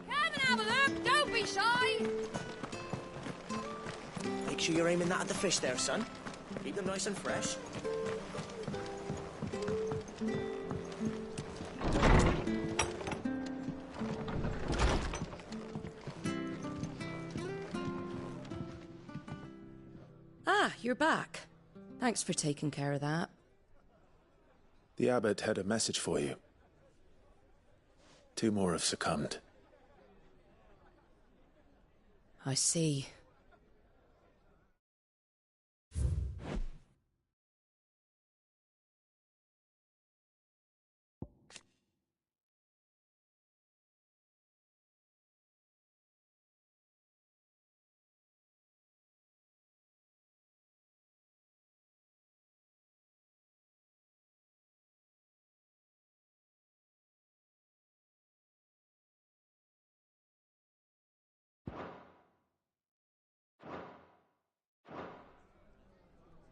Come and have a look, don't be shy! Make sure you're aiming that at the fish there, son. Keep them nice and fresh. Ah, you're back. Thanks for taking care of that. The abbot had a message for you. 2 more have succumbed. I see.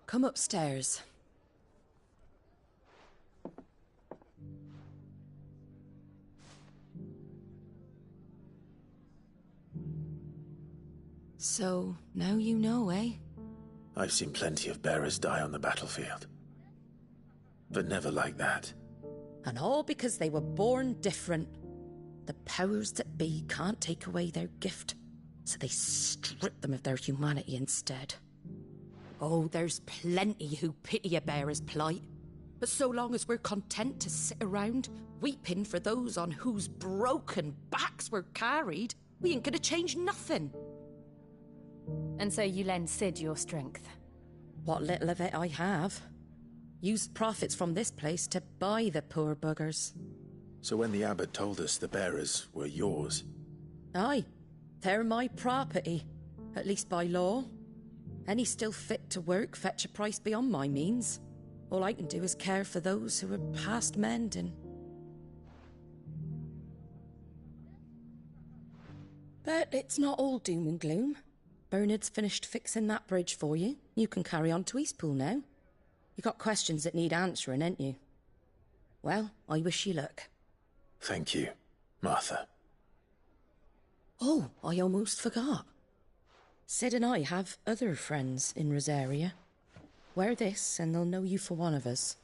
Come upstairs. So, now you know, eh? I've seen plenty of bearers die on the battlefield. But never like that. And all because they were born different. The powers that be can't take away their gift, so they strip them of their humanity instead. Oh, there's plenty who pity a bearer's plight. But so long as we're content to sit around, weeping for those on whose broken backs we're carried, we ain't gonna change nothing. And so you lend Sid your strength? What little of it I have. Used profits from this place to buy the poor buggers. So when the abbot told us the bearers were yours... Aye, they're my property, at least by law. Any still fit to work fetch a price beyond my means. All I can do is care for those who are past mending. But it's not all doom and gloom. Bernard's finished fixing that bridge for you. You can carry on to Eastpool now. You got questions that need answering, ain't you? Well, I wish you luck. Thank you, Martha. Oh, I almost forgot. Sid and I have other friends in Rosaria. Wear this and they'll know you for one of us.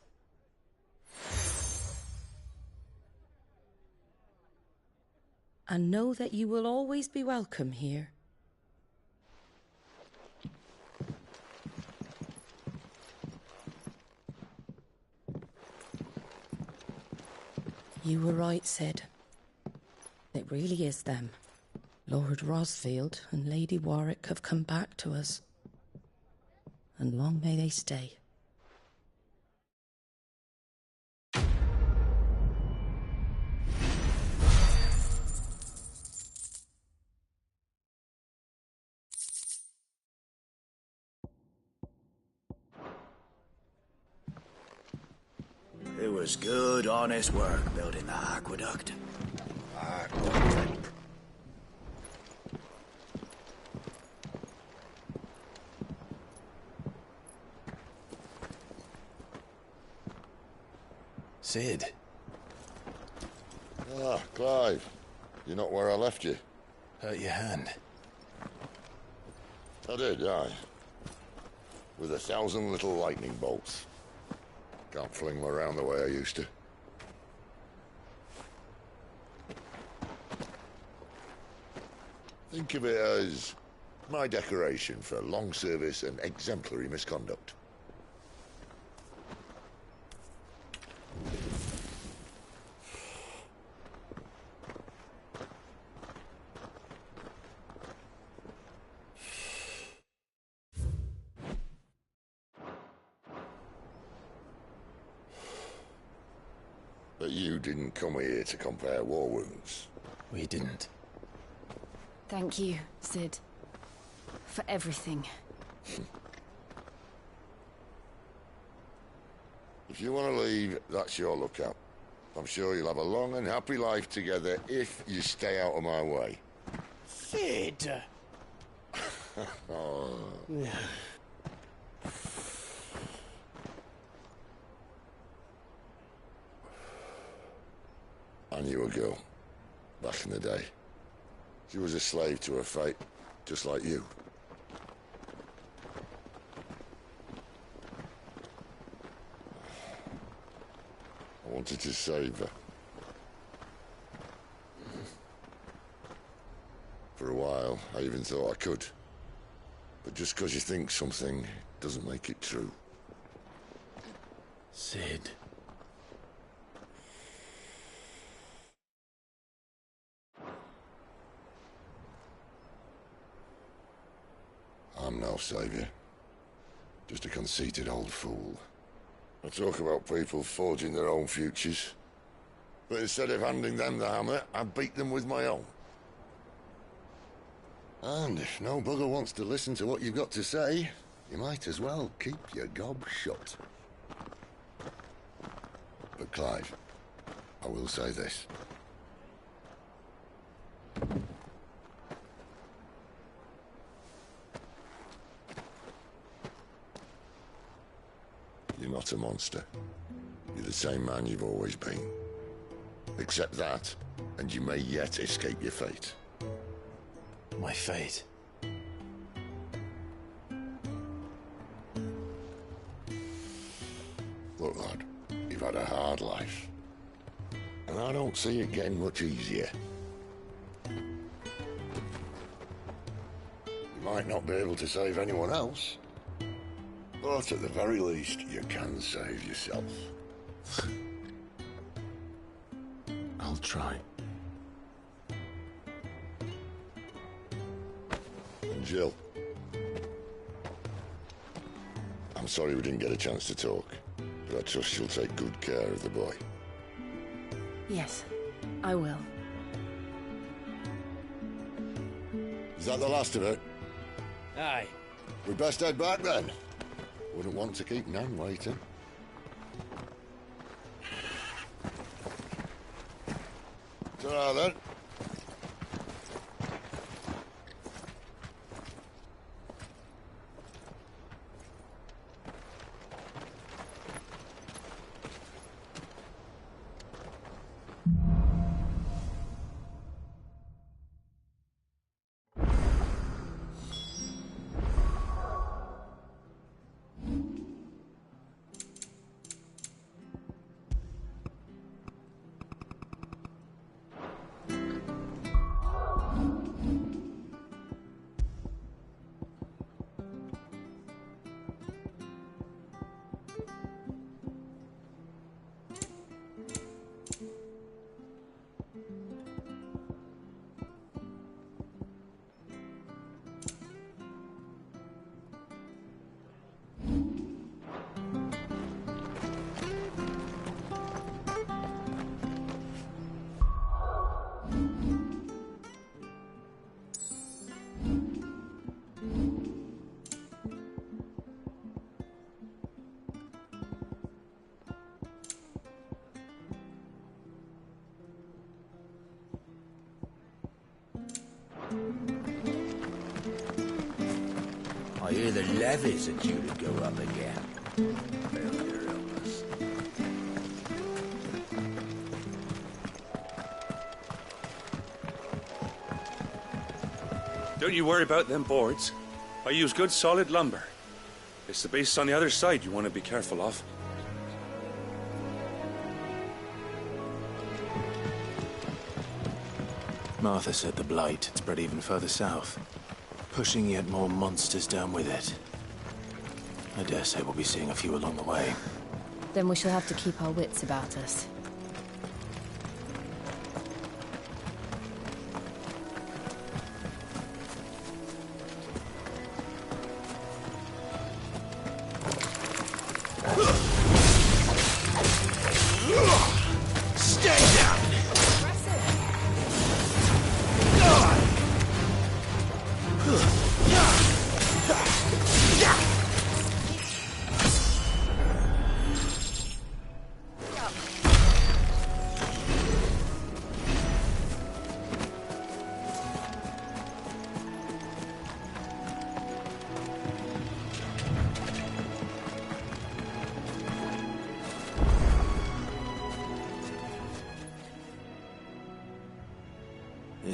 And know that you will always be welcome here. You were right, Sid. It really is them. Lord Rosfield and Lady Warwick have come back to us. And long may they stay. It was good, honest work building the aqueduct. Sid. Ah, Clive. You're not where I left you. Hurt your hand. I did, aye. With 1,000 little lightning bolts. Can't fling them around the way I used to. Think of it as my decoration for long service and exemplary misconduct. you didn't come here to compare war wounds. We didn't. Thank you, Sid. For everything. If you want to leave, that's your lookout. I'm sure you'll have a long and happy life together if you stay out of my way. Sid! Oh. I knew a girl, back in the day. She was a slave to her fate, just like you. I wanted to save her. For a while, I even thought I could. But just because you think something doesn't make it true. Sid. I'm no savior. Just a conceited old fool. I talk about people forging their own futures. But instead of handing them the hammer, I beat them with my own. And if no bugger wants to listen to what you've got to say, you might as well keep your gob shut. But Clive, I will say this. You're not a monster. You're the same man you've always been. Accept that, and you may yet escape your fate. My fate. Look, lad, you've had a hard life. And I don't see it getting much easier. You might not be able to save anyone else, but at the very least, you can save yourself. I'll try. And Jill, I'm sorry we didn't get a chance to talk, but I trust she'll take good care of the boy. Yes, I will. Is that the last of it? Aye. We best head back then. Wouldn't want to keep Nan waiting. Ta-ra then. I hear the levies are due to go up again. Failure illness. Don't you worry about them boards. I use good solid lumber. It's the base on the other side you want to be careful of. Martha said the blight had spread even further south, pushing yet more monsters down with it. I dare say we'll be seeing a few along the way. Then we shall have to keep our wits about us.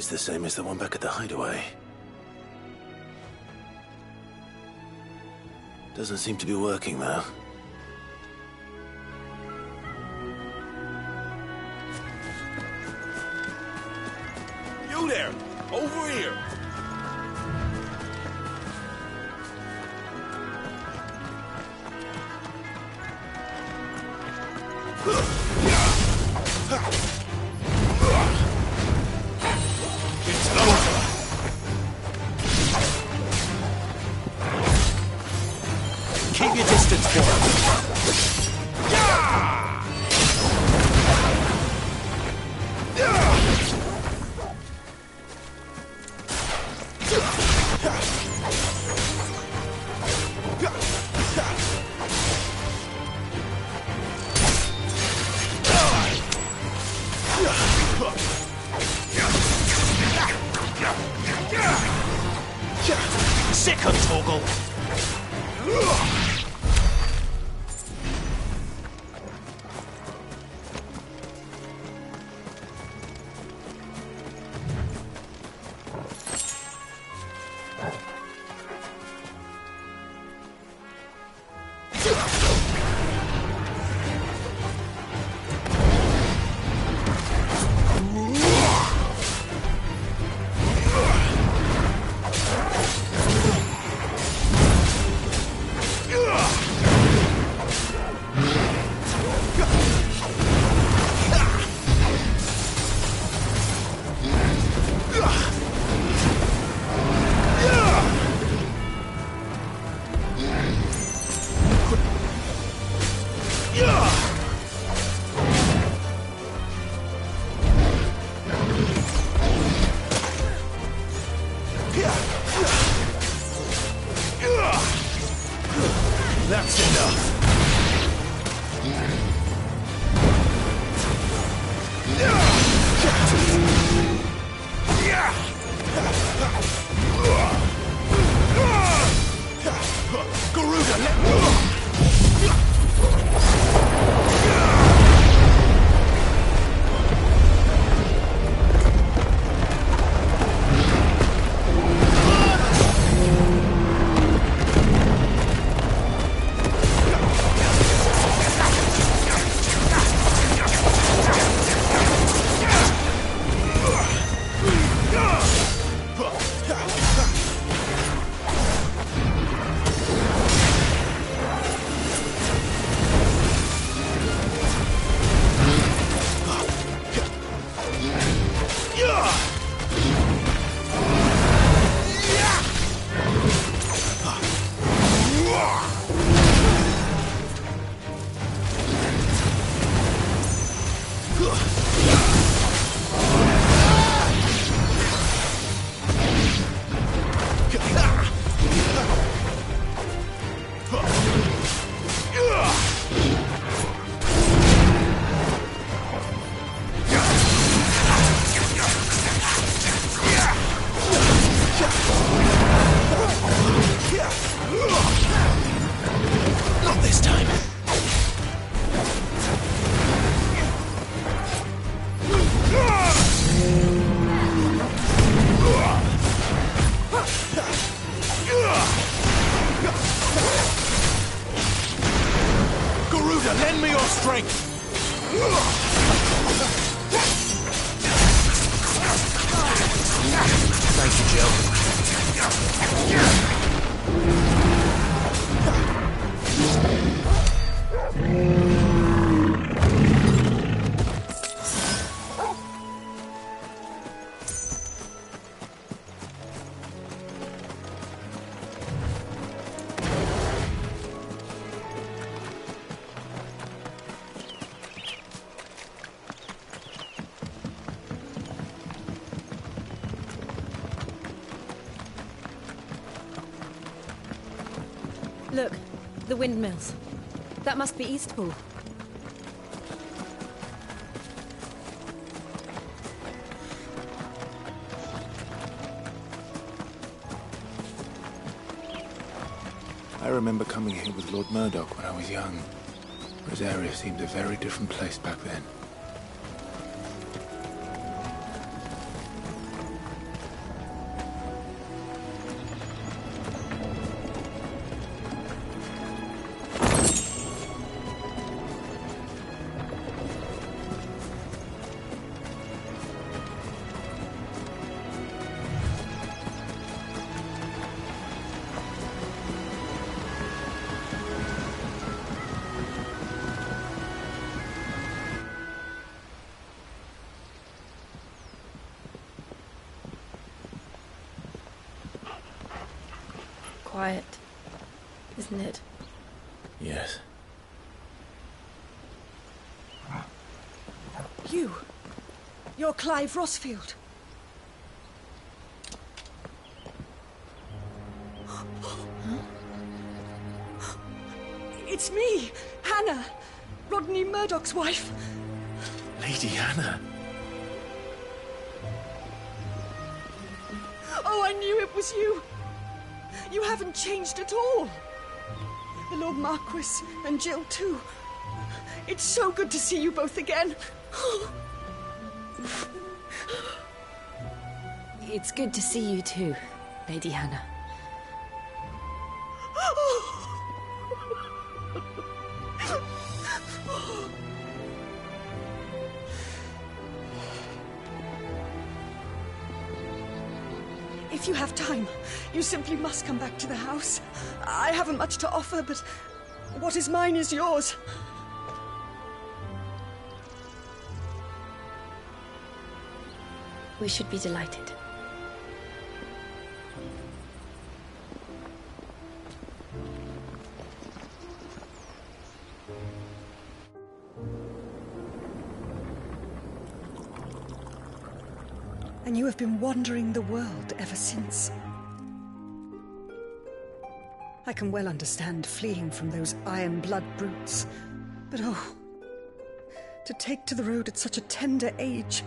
is the same as the one back at the hideaway. Doesn't seem to be working, though. You there! Over here! It's over! Keep your distance, boy! Sick of Toggle! That's enough! Garuda, let me... Not this time. Garuda, lend me your strength! Thank you, Jill. Look, the windmills. That must be Eastpool. I remember coming here with Lord Murdoch when I was young. This area seemed a very different place back then. quiet, isn't it? Yes. You're Clive Rossfield. It's me, Hannah, Rodney Murdoch's wife. Lady Hannah. Oh, I knew it was you. You haven't changed at all. The Lord Marquis and Jill too. It's so good to see you both again. It's good to see you too, Lady Hannah. If you have time, you simply must come back to the house. I haven't much to offer, but what is mine is yours. We should be delighted. And you have been wandering the world ever since. I can well understand fleeing from those iron-blood brutes, but oh, to take to the road at such a tender age.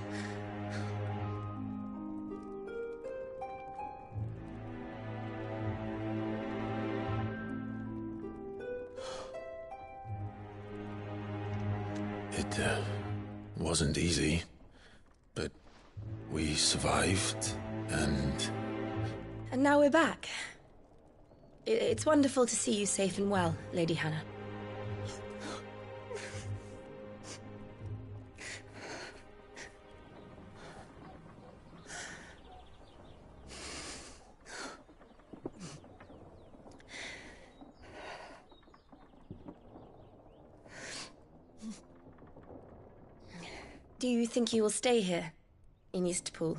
It wasn't easy, but we survived, and... And now we're back. It's wonderful to see you safe and well, Lady Hannah. Do you think you will stay here, in Eastpool?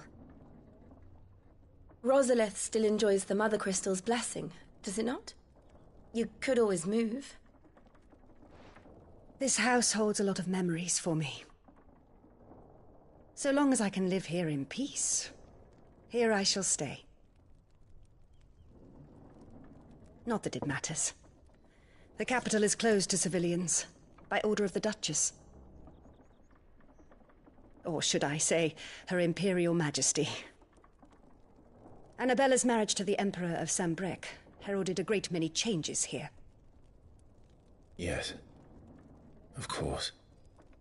Rosalith still enjoys the Mother Crystal's blessing, does it not? You could always move. This house holds a lot of memories for me. So long as I can live here in peace, here I shall stay. Not that it matters. The capital is closed to civilians, by order of the Duchess. Or should I say, Her Imperial Majesty. Annabella's marriage to the Emperor of Sambrec heralded a great many changes here. Yes. Of course.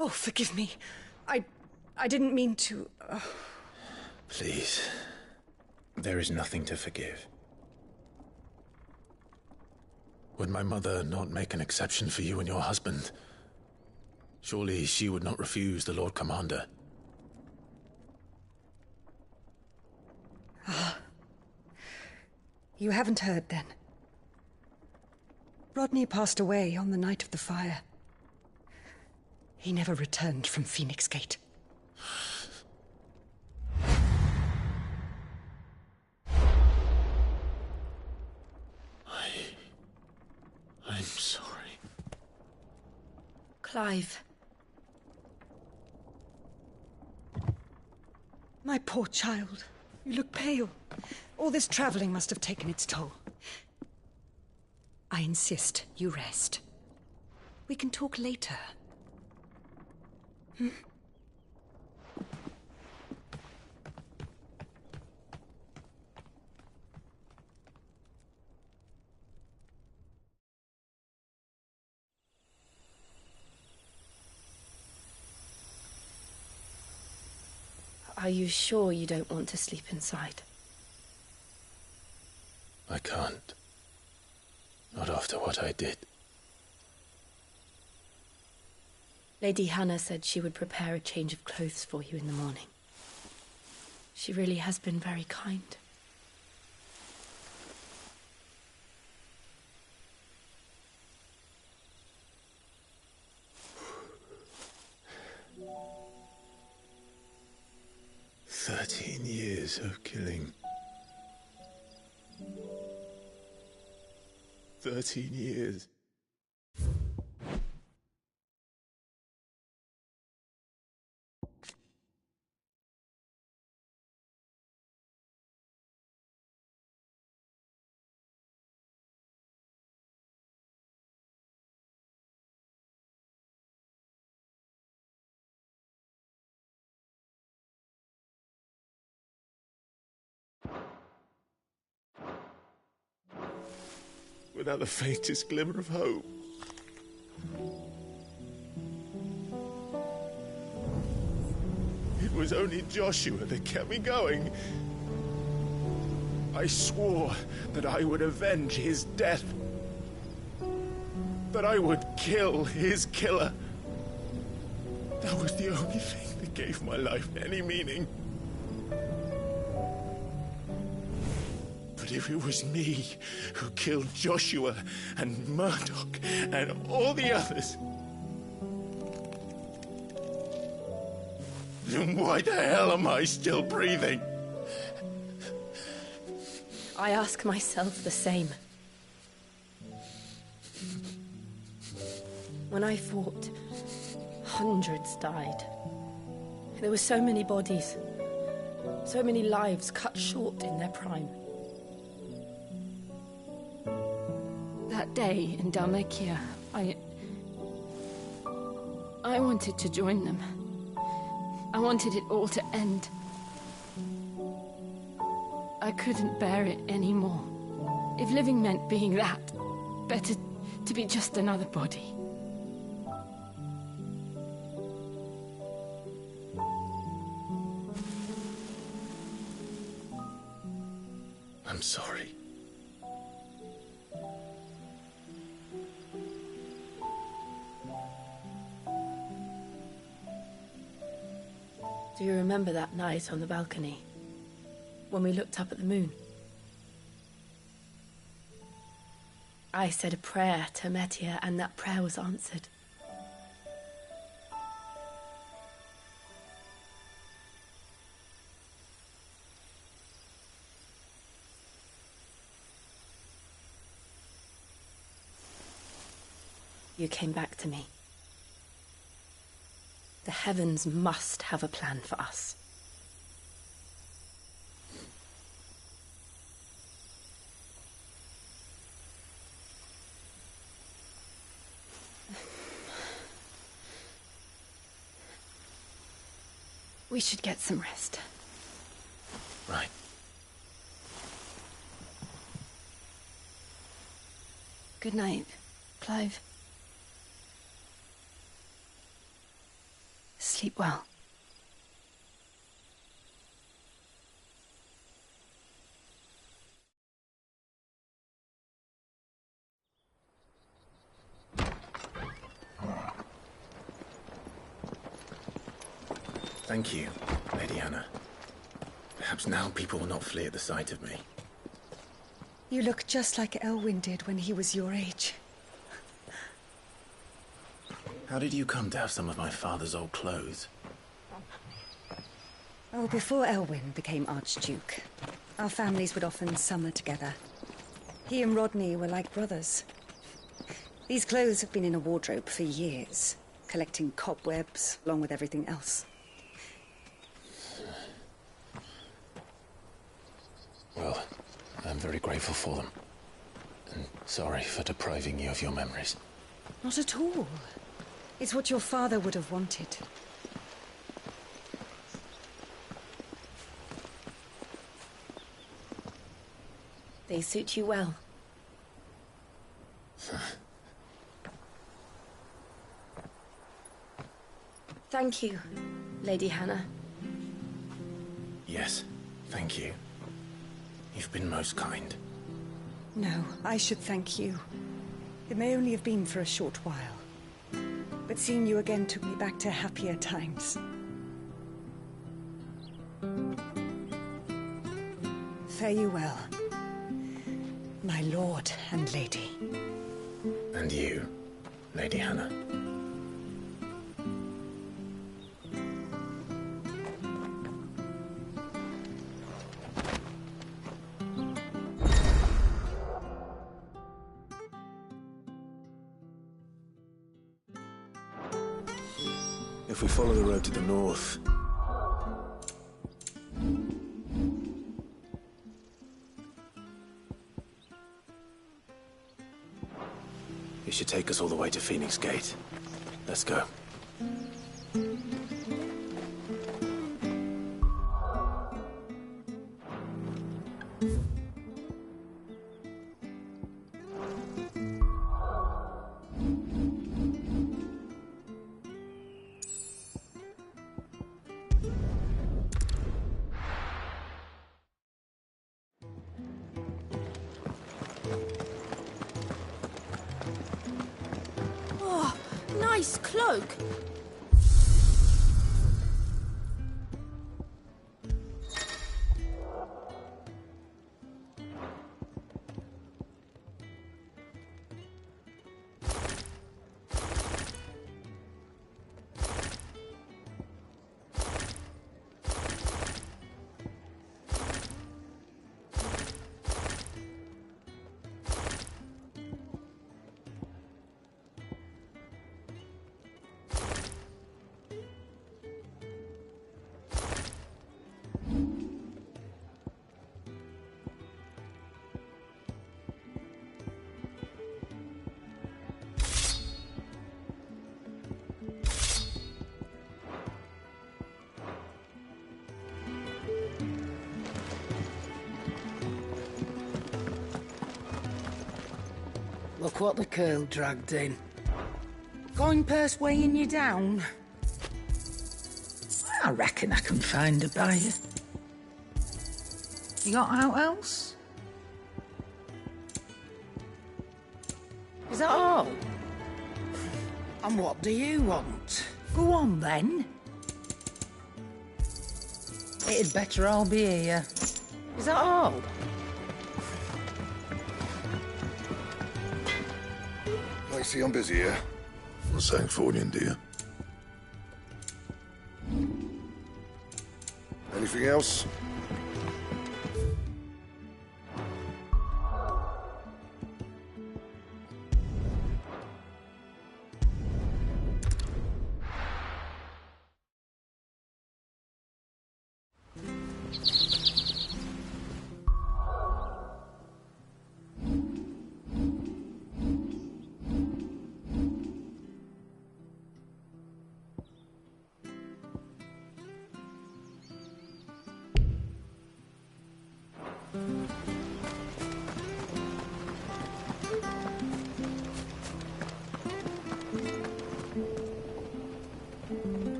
Oh, forgive me. I didn't mean to... Please. There is nothing to forgive. Would my mother not make an exception for you and your husband? Surely she would not refuse the Lord Commander. You haven't heard, then. Rodney passed away on the night of the fire. He never returned from Phoenix Gate. I'm sorry. Clive. My poor child. You look pale. All this traveling must have taken its toll. I insist you rest. We can talk later. Hmm? Are you sure you don't want to sleep inside? I can't. Not after what I did. Lady Hannah said she would prepare a change of clothes for you in the morning. She really has been very kind. "13 years of killing. 13 years. Without the faintest glimmer of hope. It was only Joshua that kept me going. I swore that I would avenge his death. That I would kill his killer. That was the only thing that gave my life any meaning. But if it was me who killed Joshua and Murdoch and all the others, then why the hell am I still breathing? I ask myself the same. When I fought, hundreds died. There were so many bodies, so many lives cut short in their prime. That day in Dalmacia, I wanted to join them. I wanted it all to end. I couldn't bear it anymore. If living meant being that, better to be just another body. I'm sorry. Do you remember that night on the balcony, when we looked up at the moon? I said a prayer to Metia, and that prayer was answered. You came back to me. The heavens must have a plan for us. We should get some rest. Right. Good night, Clive. Sleep well. Thank you, Lady Hannah. Perhaps now people will not flee at the sight of me. You look just like Elwyn did when he was your age. How did you come to have some of my father's old clothes? Oh, before Elwyn became Archduke, our families would often summer together. He and Rodney were like brothers. These clothes have been in a wardrobe for years, collecting cobwebs along with everything else. Well, I'm very grateful for them. And sorry for depriving you of your memories. Not at all. It's what your father would have wanted. They suit you well. Thank you, Lady Hannah. Yes, thank you. You've been most kind. No, I should thank you. It may only have been for a short while, but seeing you again took me back to happier times. Fare you well, my lord and lady. And you, Lady Hannah. If we follow the road to the north... It should take us all the way to Phoenix Gate. Let's go. Nice cloak. Look what the curl dragged in. Going purse weighing you down? I reckon I can find a buyer. You got out else? Is that all? And what do you want? Go on then. It'd better all be here. Is that all? I see I'm busy here. Well, Sanfordine, dear. Anything else?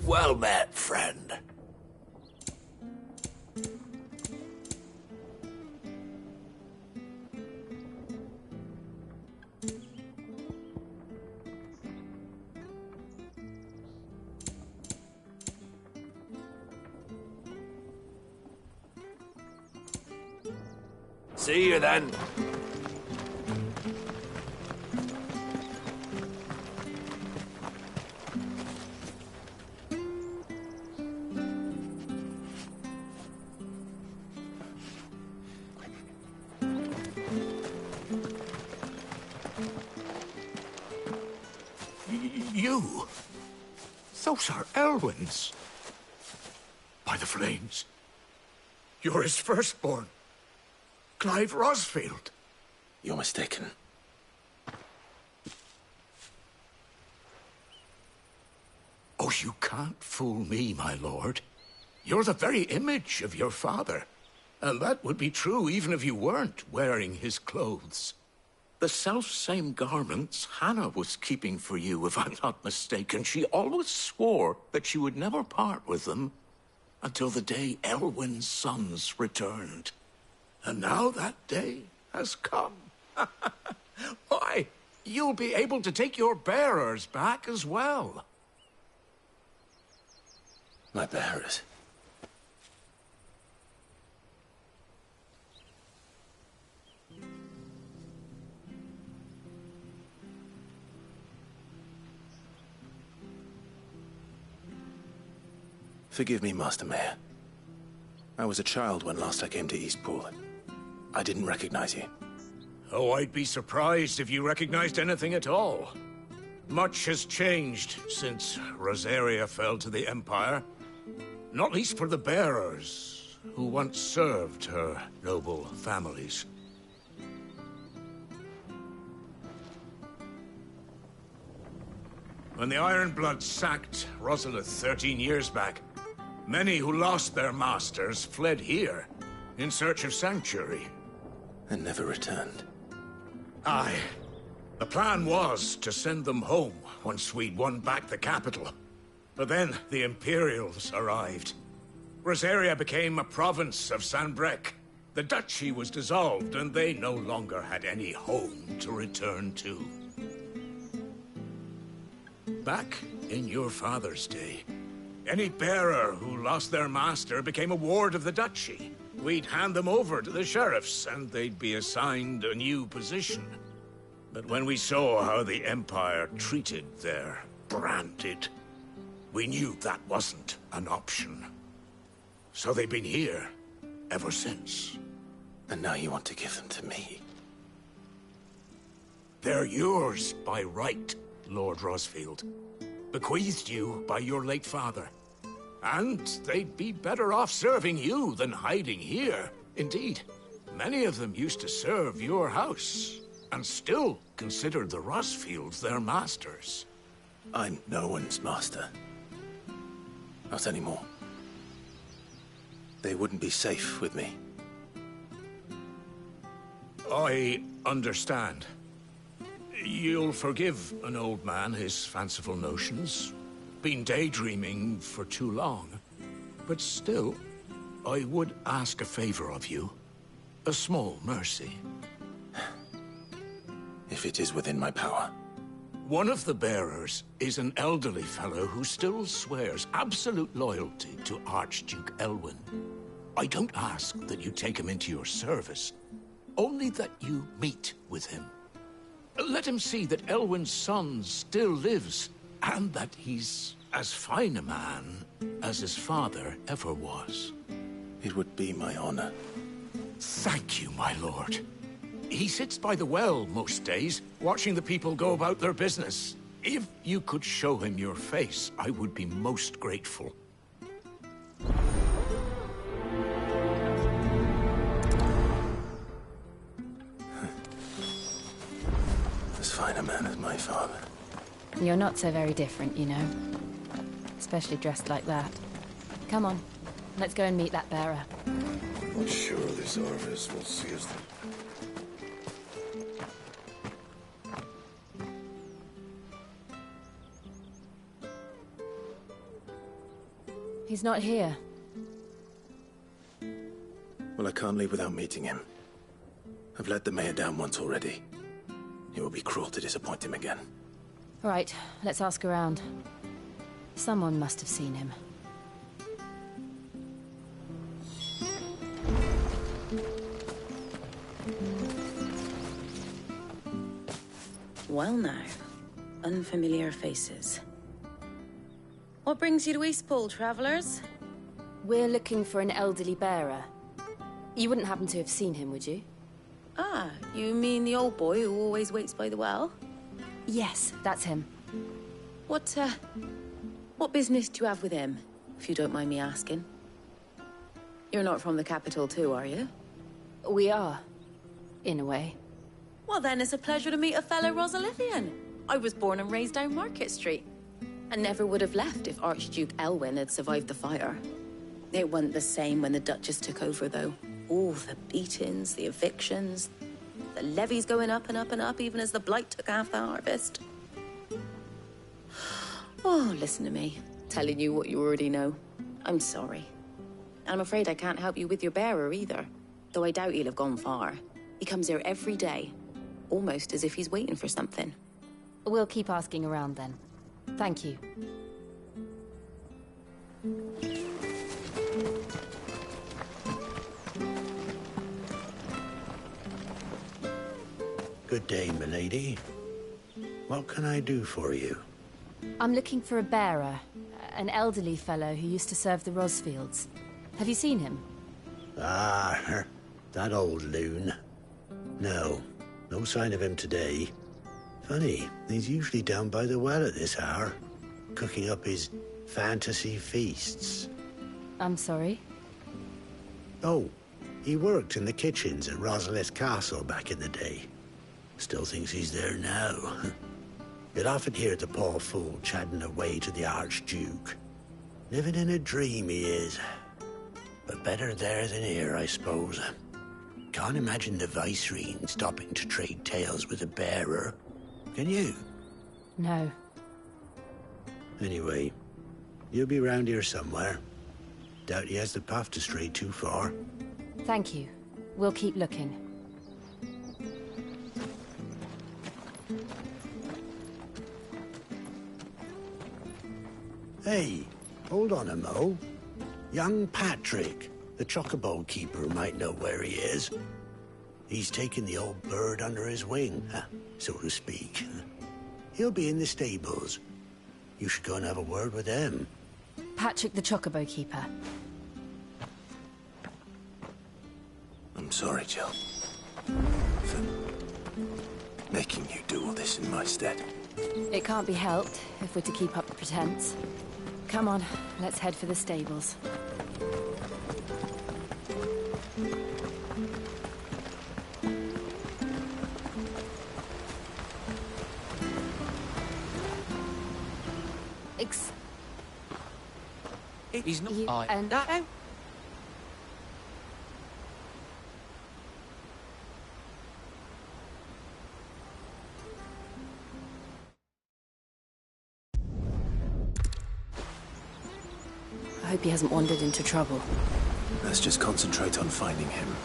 Well met, friend. See you then. You? Those are Elwyn's. By the flames. You're his firstborn. Clive Rosfield. You're mistaken. Oh, you can't fool me, my lord. You're the very image of your father. And that would be true even if you weren't wearing his clothes. The self-same garments Hannah was keeping for you, if I'm not mistaken. She always swore that she would never part with them until the day Elwyn's sons returned. And now that day has come. Why, you'll be able to take your bearers back as well. My bearers. Forgive me, Master Mayor. I was a child when last I came to Eastpool. I didn't recognize you. Oh, I'd be surprised if you recognized anything at all. Much has changed since Rosaria fell to the Empire. Not least for the bearers, who once served her noble families. When the Ironbloods sacked Rosalith 13 years back, many who lost their masters fled here, in search of sanctuary. And never returned. Aye. The plan was to send them home once we'd won back the capital. But then the Imperials arrived. Rosaria became a province of Sanbreque. The duchy was dissolved, and they no longer had any home to return to. Back in your father's day, any bearer who lost their master became a ward of the duchy. We'd hand them over to the sheriffs, and they'd be assigned a new position. But when we saw how the Empire treated their branded, we knew that wasn't an option. So they've been here ever since. And now you want to give them to me? They're yours by right, Lord Rosfield. Bequeathed you by your late father. And they'd be better off serving you than hiding here. Indeed, many of them used to serve your house, and still consider the Rosfields their masters. I'm no one's master. Not anymore. They wouldn't be safe with me. I understand. You'll forgive an old man his fanciful notions. Been daydreaming for too long. But still, I would ask a favor of you. A small mercy. If it is within my power. One of the bearers is an elderly fellow who still swears absolute loyalty to Archduke Elwyn. I don't ask that you take him into your service, only that you meet with him. Let him see that Elwyn's son still lives, and that he's as fine a man as his father ever was. It would be my honor. Thank you, my lord. He sits by the well most days, watching the people go about their business. If you could show him your face, I would be most grateful. As fine a man as my father. You're not so very different, you know. Especially dressed like that. Come on, let's go and meet that bearer. I'm sure this Arvis will see us. He's not here. Well, I can't leave without meeting him. I've let the mayor down once already. It would be cruel to disappoint him again. Right, let's ask around. Someone must have seen him. Well now, unfamiliar faces. What brings you to Eastpool, travelers? We're looking for an elderly bearer. You wouldn't happen to have seen him, would you? Ah, you mean the old boy who always waits by the well? Yes, that's him. What business do you have with him, if you don't mind me asking? You're not from the capital too, are you? We are, in a way. Well then, it's a pleasure to meet a fellow Rosalithian. I was born and raised down Market Street, and never would have left if Archduke Elwyn had survived the fire. It wasn't the same when the Duchess took over, though. All the beatings, the evictions, the levies going up and up and up, even as the blight took half the harvest. Oh, listen to me, telling you what you already know. I'm sorry. And I'm afraid I can't help you with your bearer either, though I doubt he'll have gone far. He comes here every day, almost as if he's waiting for something. We'll keep asking around then. Thank you. Good day, milady. What can I do for you? I'm looking for a bearer, an elderly fellow who used to serve the Rosfields. Have you seen him? Ah, that old loon. No sign of him today. Funny, he's usually down by the well at this hour, cooking up his fantasy feasts. I'm sorry? Oh, he worked in the kitchens at Rosalith Castle back in the day. Still thinks he's there now. You'd often hear the poor fool chatting away to the Archduke. Living in a dream he is. But better there than here, I suppose. Can't imagine the Viceroy stopping to trade tales with a bearer. Can you? No. Anyway, you'll be round here somewhere. Doubt he has the path to stray too far. Thank you. We'll keep looking. Hey, hold on a mo. Young Patrick, the chocobo keeper, might know where he is. He's taken the old bird under his wing, so to speak. He'll be in the stables. You should go and have a word with him. Patrick the chocobo keeper. I'm sorry, Jill. For making you do all this in my stead. It can't be helped if we're to keep up the pretense. Come on, let's head for the stables. He's not. You and that. I hope he hasn't wandered into trouble. Let's just concentrate on finding him.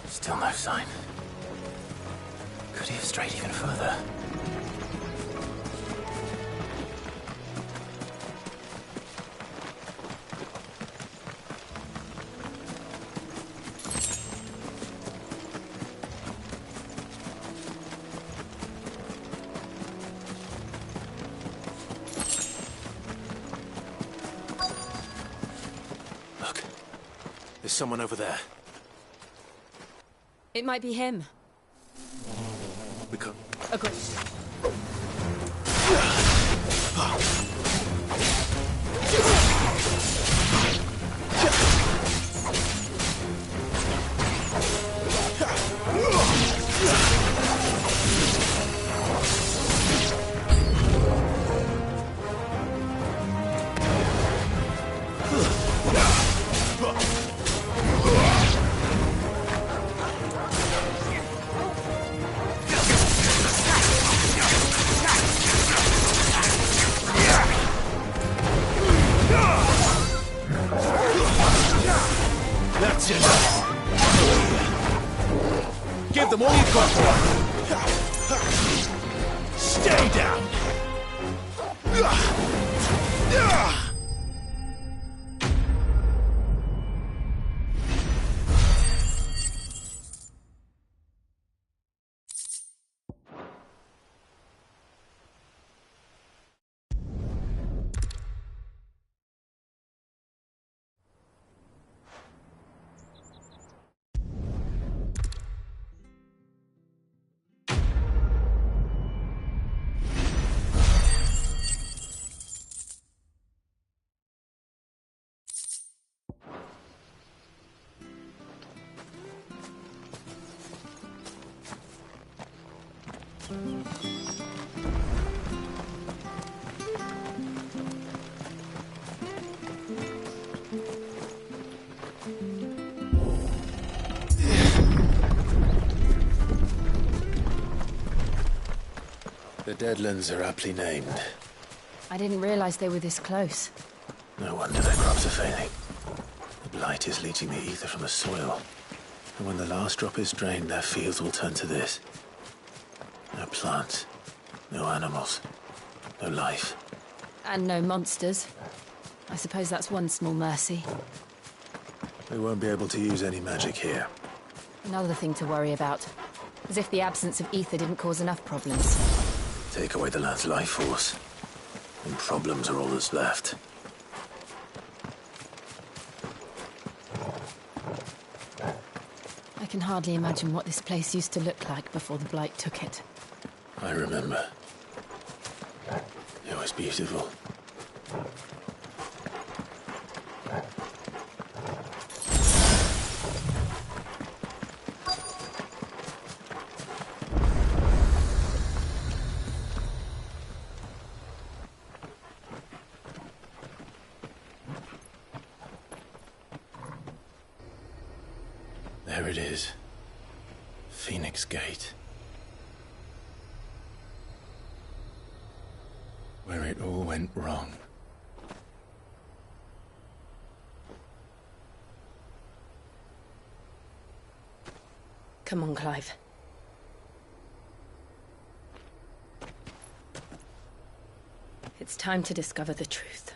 Still no sign. Could he have strayed even further? Look, there's someone over there. It might be him. We can't. Agree. That's enough. Give them all you've got. Stay down. The Deadlands are aptly named. I didn't realize they were this close. No wonder their crops are failing. The blight is leaching the ether from the soil. And when the last drop is drained, their fields will turn to this. No plants, no animals, no life. And no monsters. I suppose that's one small mercy. We won't be able to use any magic here. Another thing to worry about. As if the absence of ether didn't cause enough problems. Take away the lad's life force, and problems are all that's left. I can hardly imagine what this place used to look like before the Blight took it. I remember. It was beautiful. There it is. Phoenix Gate. Where it all went wrong. Come on, Clive. It's time to discover the truth.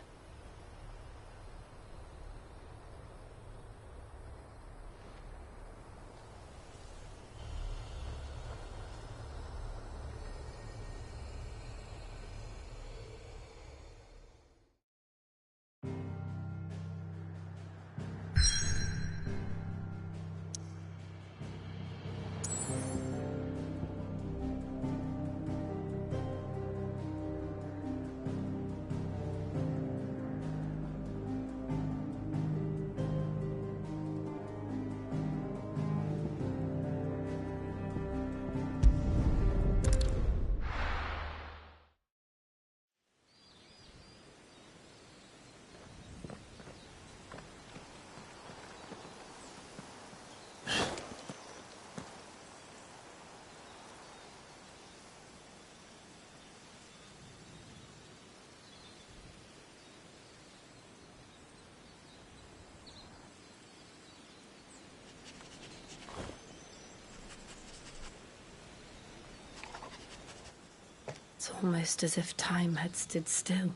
It's almost as if time had stood still.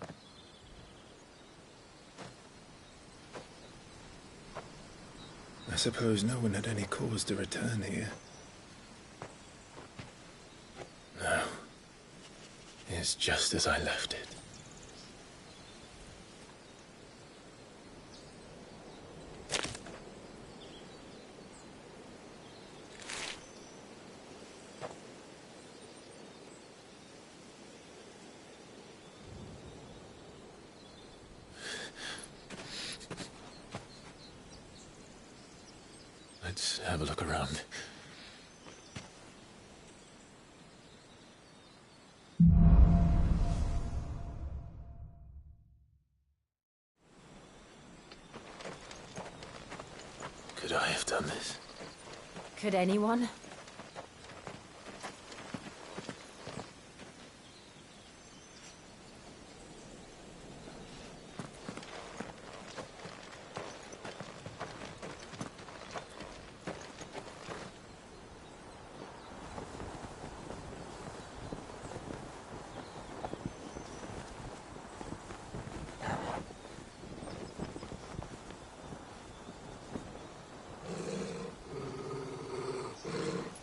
I suppose no one had any cause to return here. No. It's just as I left it. Let's have a look around. Could I have done this? Could anyone?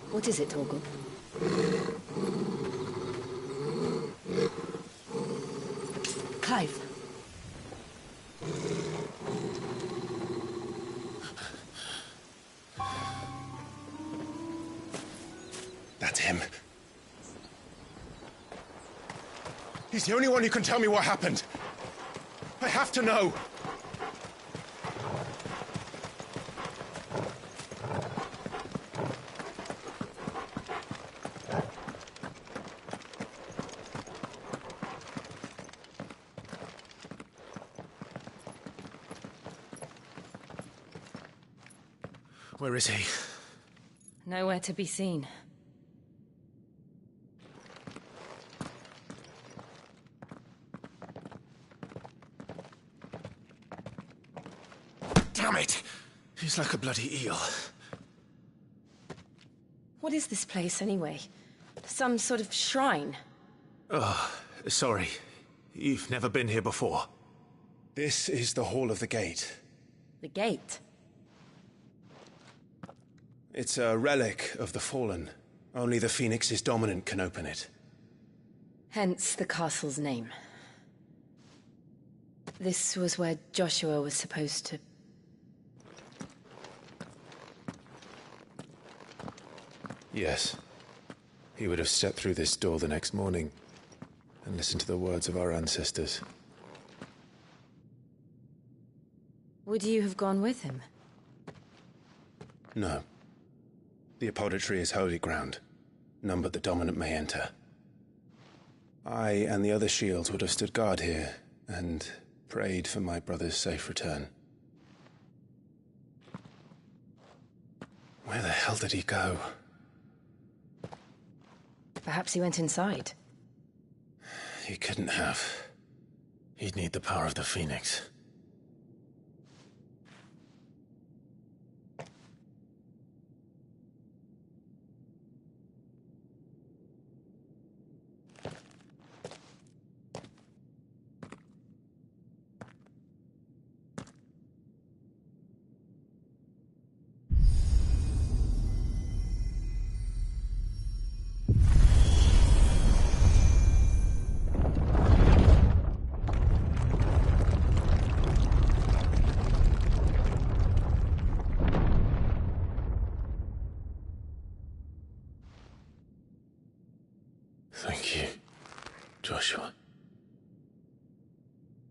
What is it, Torgal? Clive. That's him. He's the only one who can tell me what happened. I have to know. Where is he? Nowhere to be seen. Damn it! He's like a bloody eel. What is this place, anyway? Some sort of shrine? Oh, sorry. You've never been here before. This is the Hall of the Gate. The gate? It's a relic of the Fallen. Only the Phoenix's dominant can open it. Hence the castle's name. This was where Joshua was supposed to... Yes. He would have stepped through this door the next morning and listened to the words of our ancestors. Would you have gone with him? No. The apodatory is holy ground. None but the dominant may enter. I and the other shields would have stood guard here and prayed for my brother's safe return. Where the hell did he go? Perhaps he went inside. He couldn't have. He'd need the power of the Phoenix. Thank you, Joshua.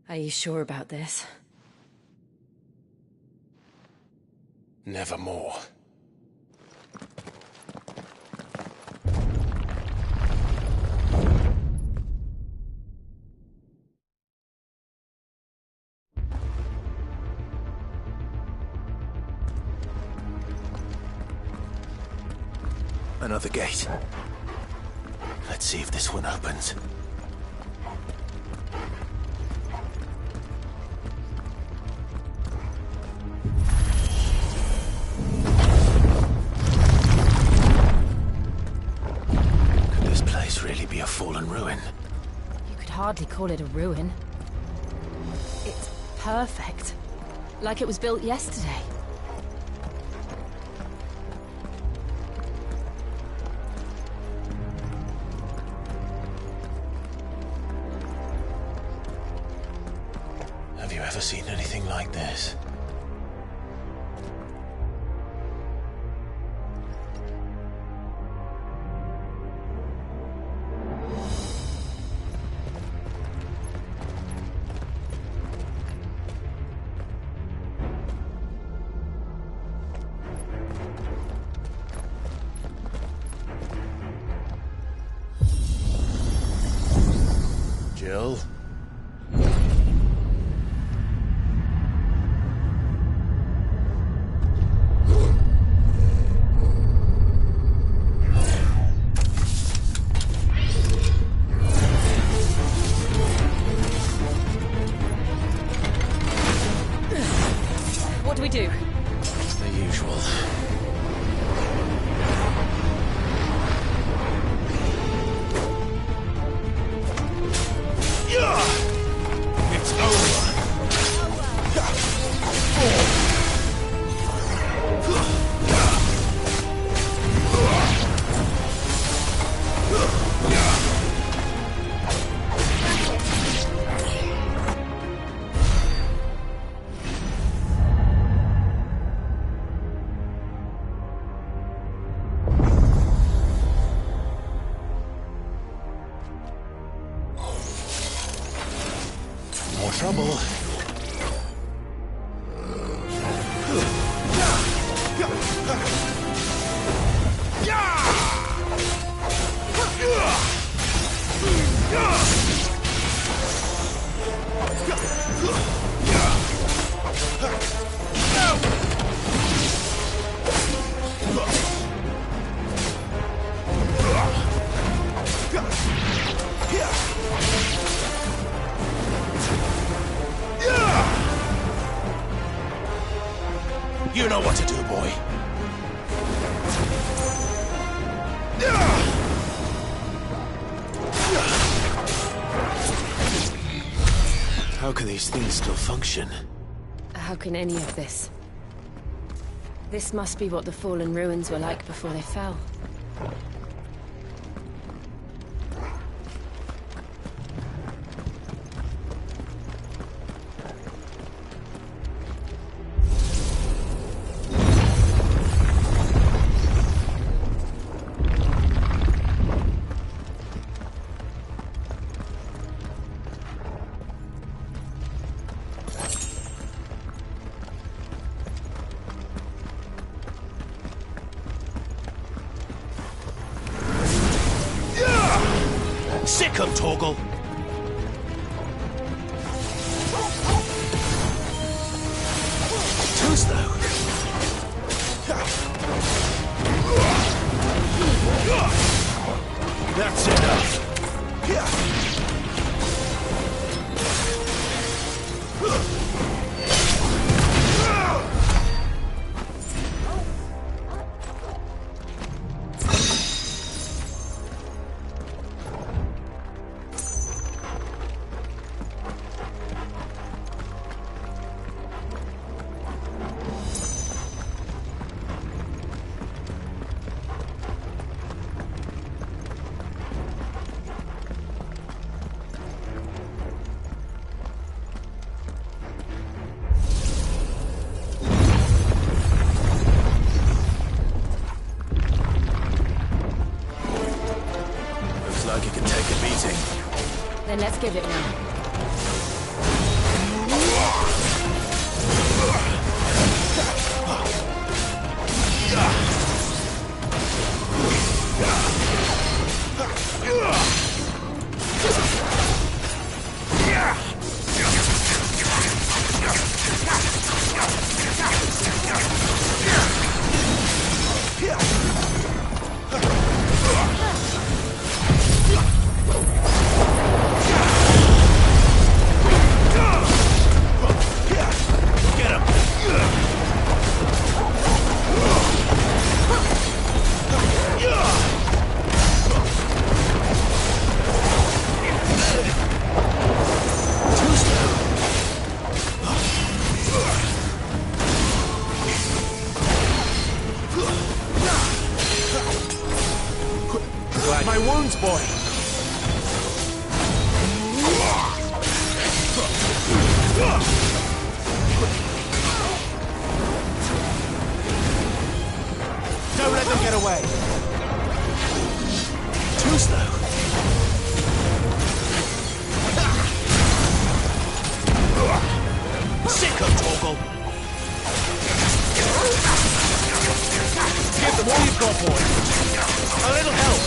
Are you sure about this? Nevermore. Another gate. Let's see if this one opens. Could this place really be a fallen ruin? You could hardly call it a ruin. It's perfect. Like it was built yesterday. Have you ever seen anything like this? Jill? What do we do? The usual. It's over. More trouble. You know what to do, boy. How can these things still function? How can any of this? This must be what the fallen ruins were like before they fell. Sick 'em, Torgal! Too slow. That's enough. Like it can take a beating. Then let's give it now. My wounds, boy! Don't let them get away! Too slow! Sick of Torgal! Give them all you've got, boy! A little help!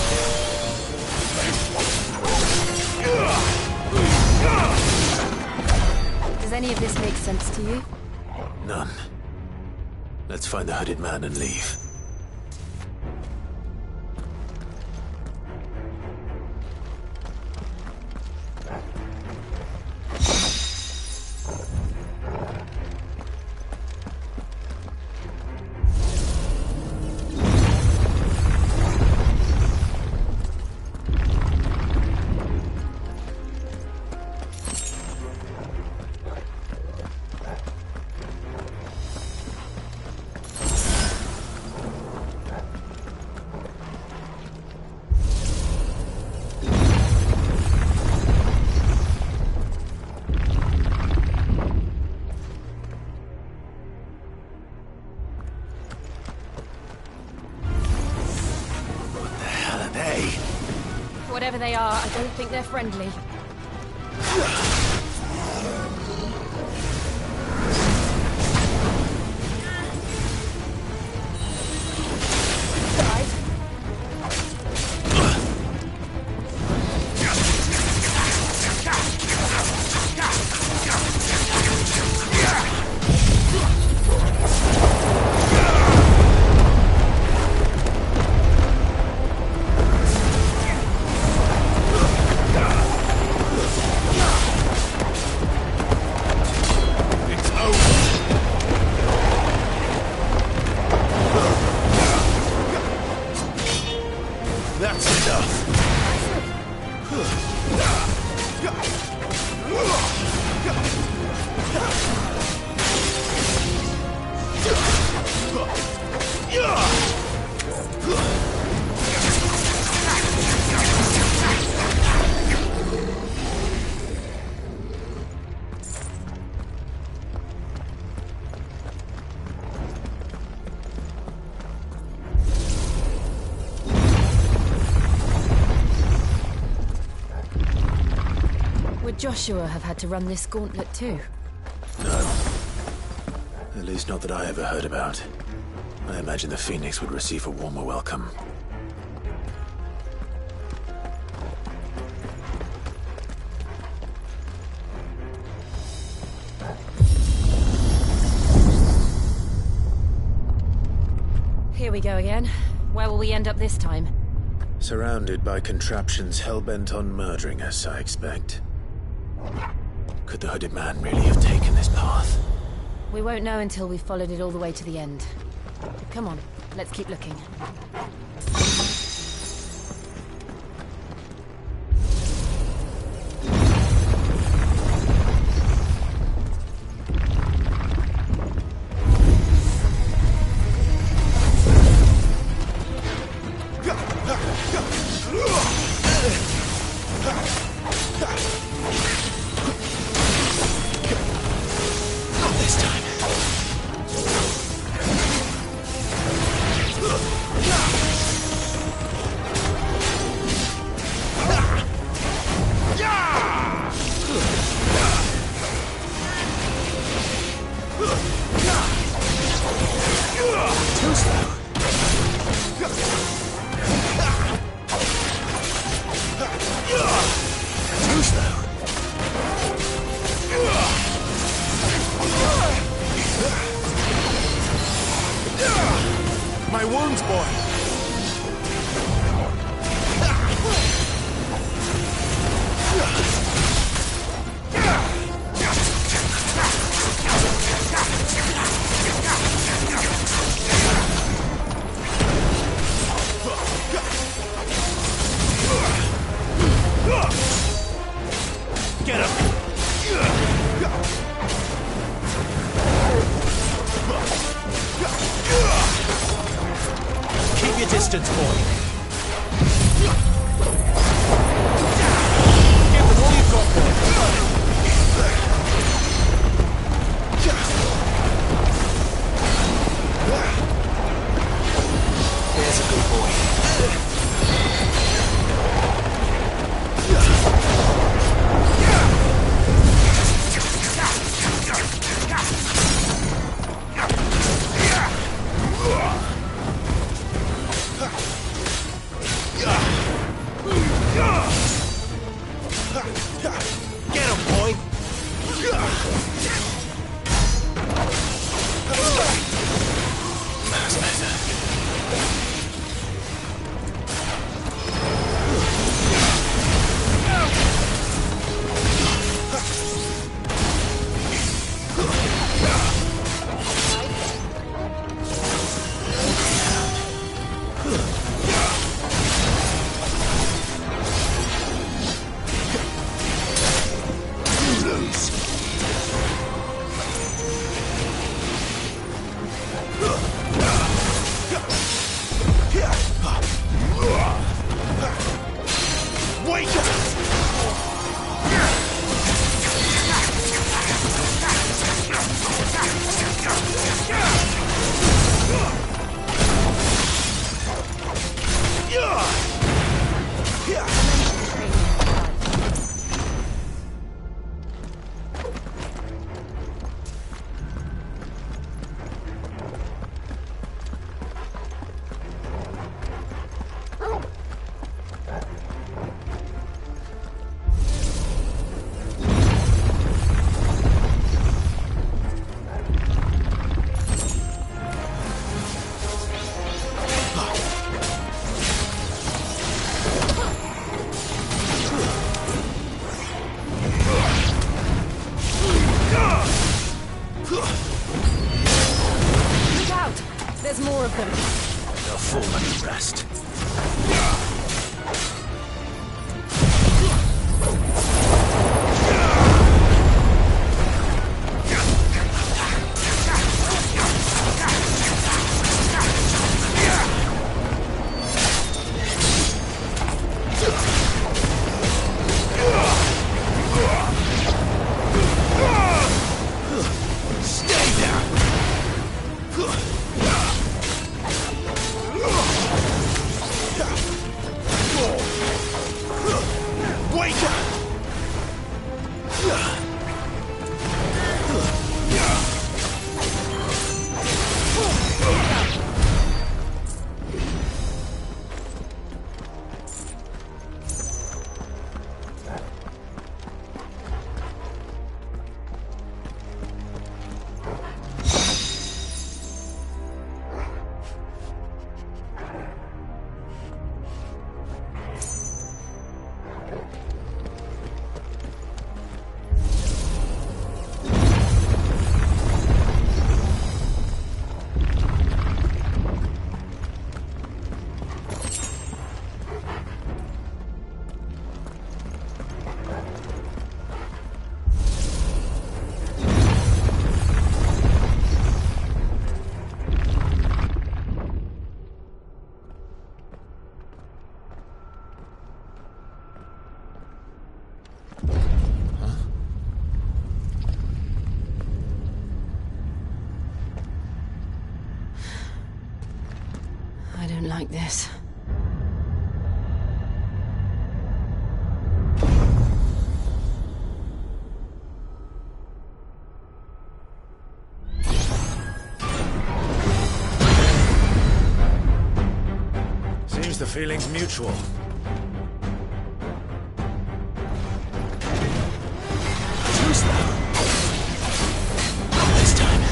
Does any of this make sense to you? None. Let's find the hooded man and leave. Whatever they are, I don't think they're friendly. Joshua have had to run this gauntlet too? No. At least not that I ever heard about. I imagine the Phoenix would receive a warmer welcome. Here we go again. Where will we end up this time? Surrounded by contraptions hell-bent on murdering us, I expect. Could the hooded man really have taken this path? We won't know until we've followed it all the way to the end. Come on, let's keep looking. My wounds, boy! Get him! Keep your distance, boy. Give them all you've got, boy. There's a good boy. Get him, boy! That's better. Look out! There's more of them. They'll fall like the rest. Stay down! like this. Seems the feeling's mutual. Too slow. Not this time.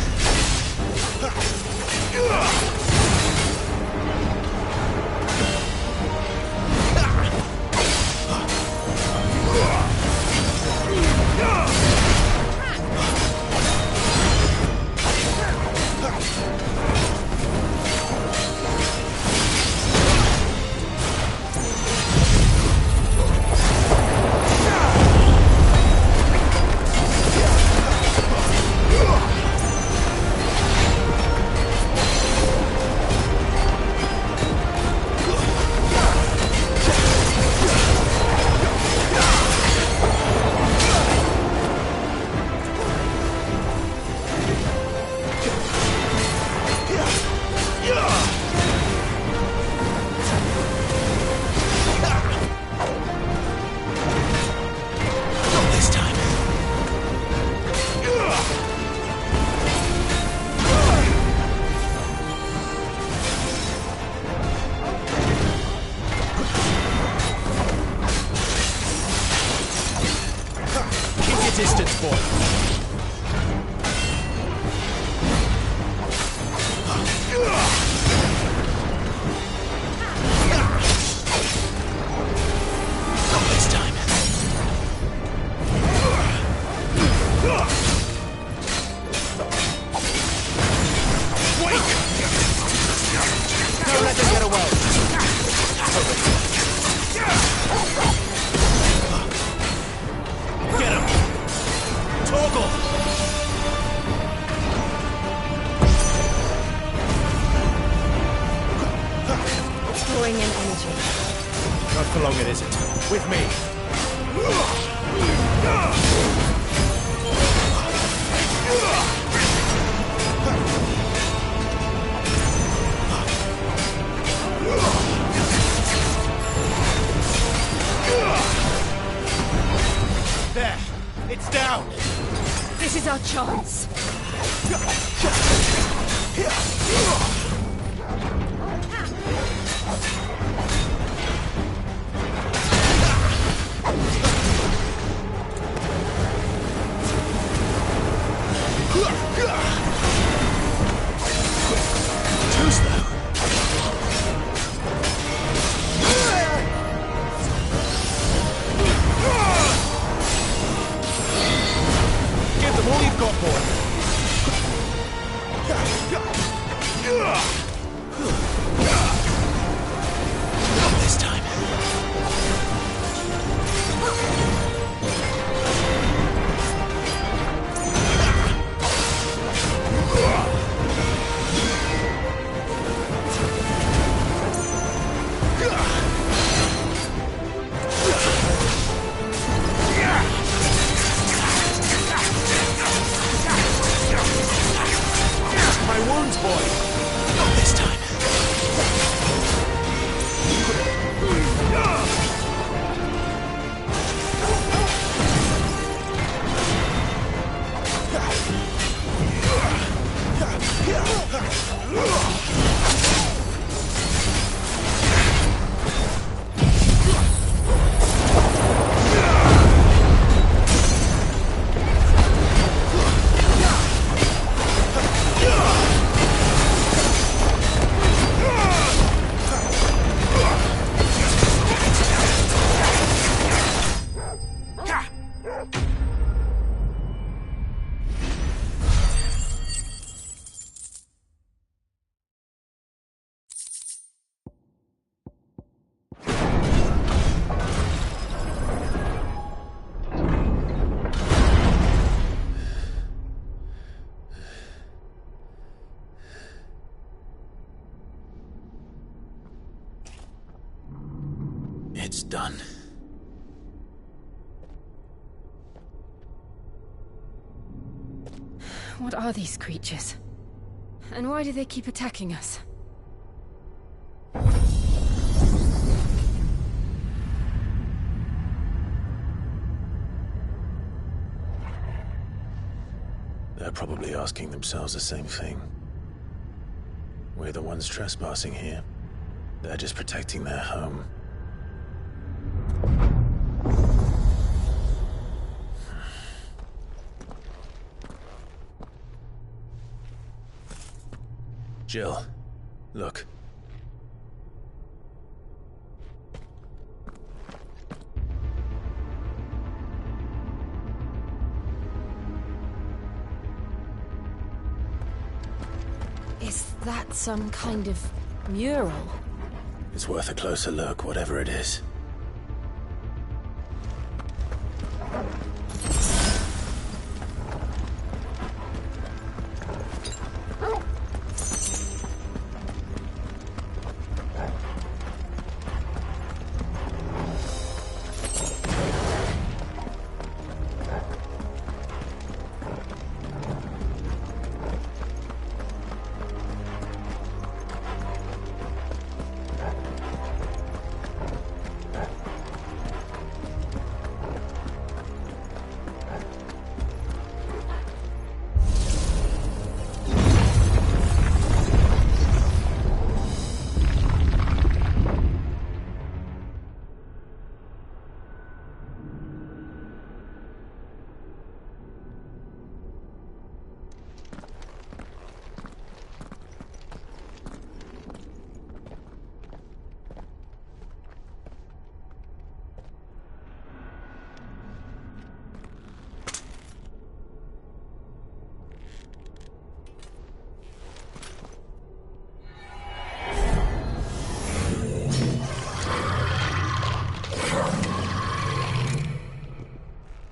Distance, boy. Not this time. Wait! Don't let them get away. Get him! Toggle! Drawing in energy. Not for long, it isn't. With me. There! It's down! This is our chance. Too slow. Give them all you've got, boy. Not this time. My wounds, boy. Not this time. It's done. What are these creatures? And why do they keep attacking us? They're probably asking themselves the same thing. We're the ones trespassing here. They're just protecting their home. Jill, look. Is that some kind of mural? It's worth a closer look, whatever it is.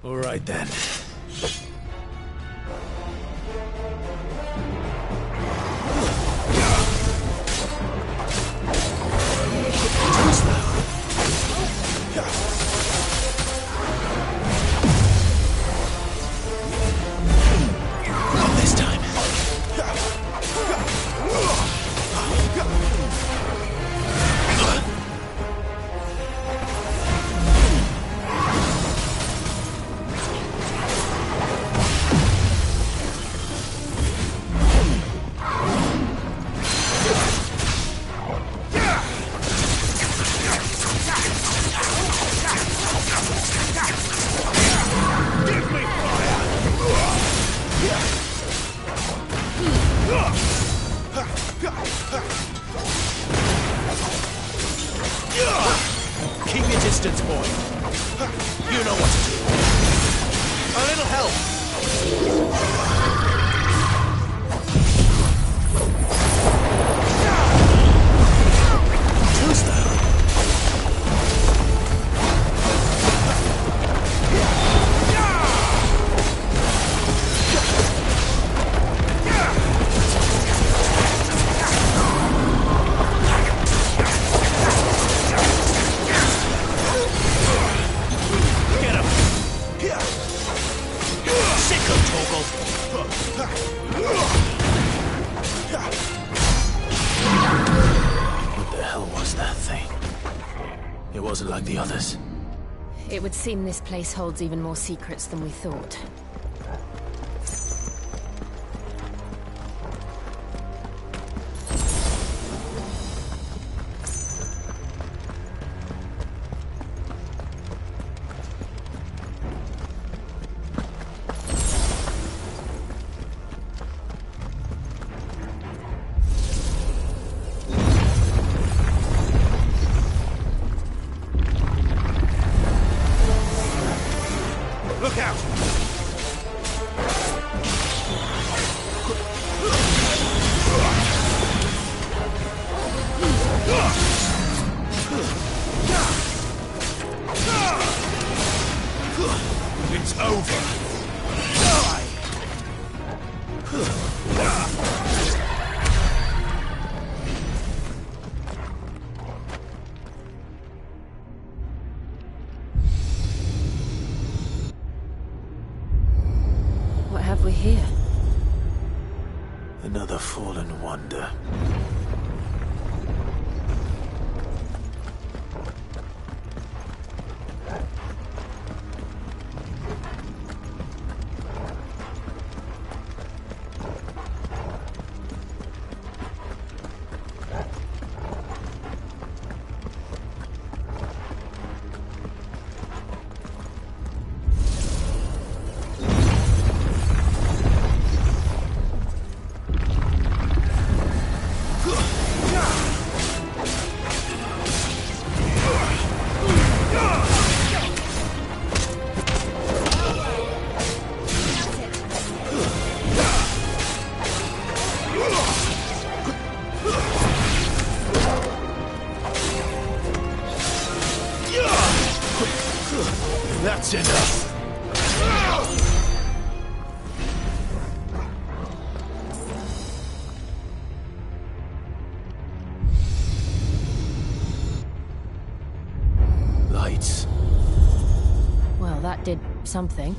All right then. Not this time. Keep your distance, boy. You know what to do. A little help. Too slow. What the hell was that thing? It wasn't like the others. It would seem this place holds even more secrets than we thought. Look out! It's over. What have we here? Another fallen wonder. did something.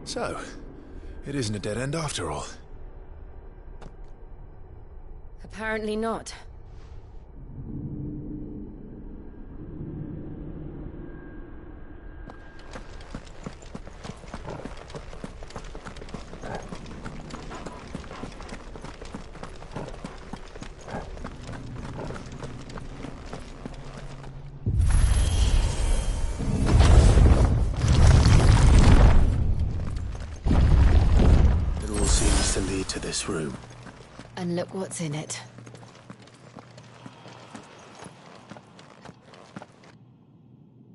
So, it isn't a dead end after all. Apparently not. To this room. And look what's in it.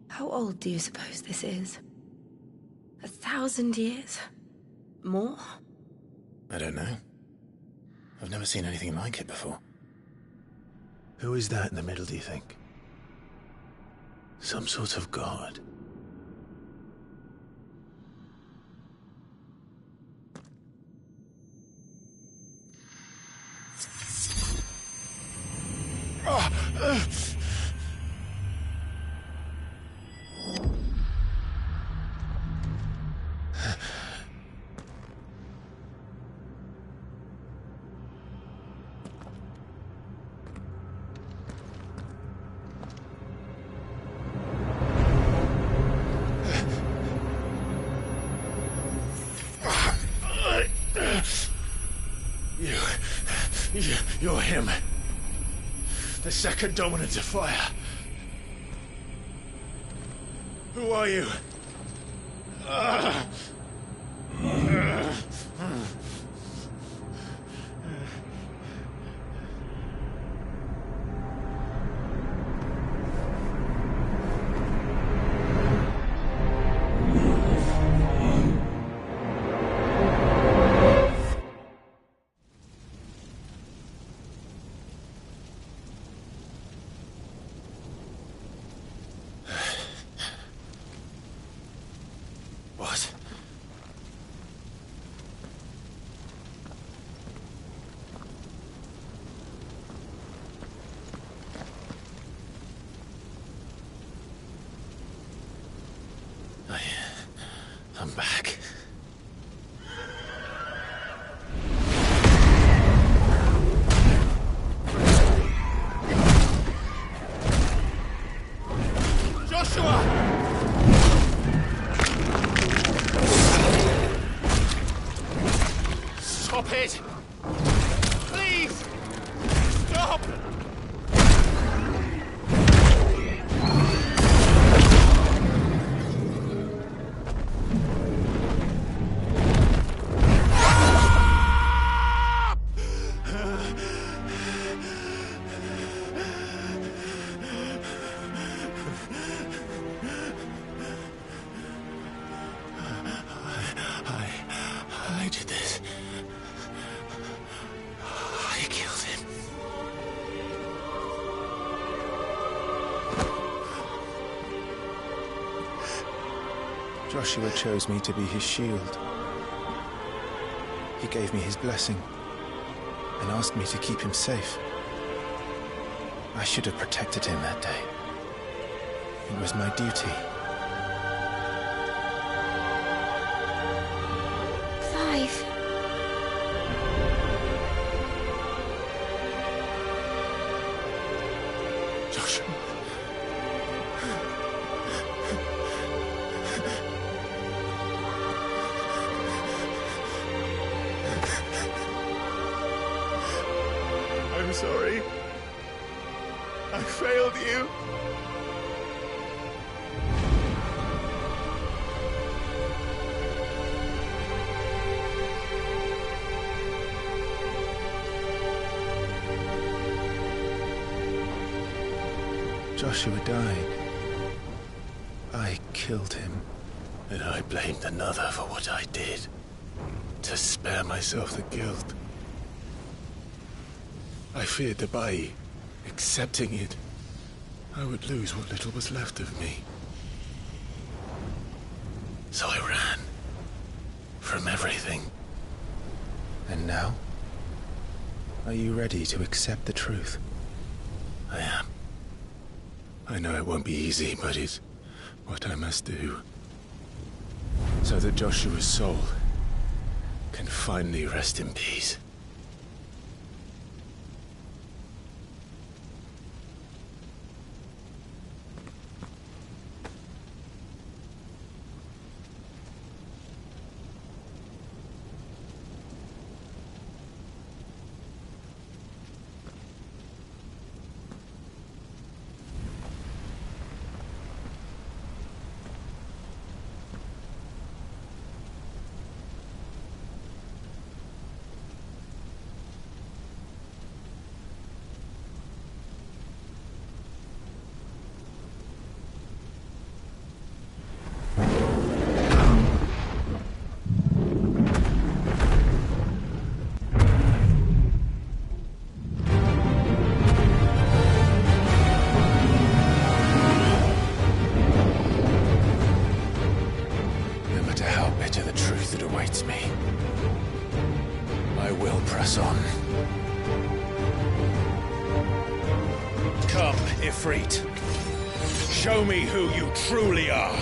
How old do you suppose this is? 1,000 years? More? I don't know. I've never seen anything like it before. Who is that in the middle, do you think? Some sort of god? You're him. The second dominant of fire. Who are you? What? I'm back. Joshua! Stop it! Please! Stop! I did this. I killed him. Joshua chose me to be his shield. He gave me his blessing and asked me to keep him safe. I should have protected him that day. It was my duty. Clive. Joshua. I'm sorry. I failed you. Joshua died. I killed him. And I blamed another for what I did. To spare myself the guilt. I feared that by accepting it, I would lose what little was left of me. So I ran. From everything. And now? Are you ready to accept the truth? I am. I know it won't be easy, but it's what I must do. So that Joshua's soul can finally rest in peace. Show me who you truly are.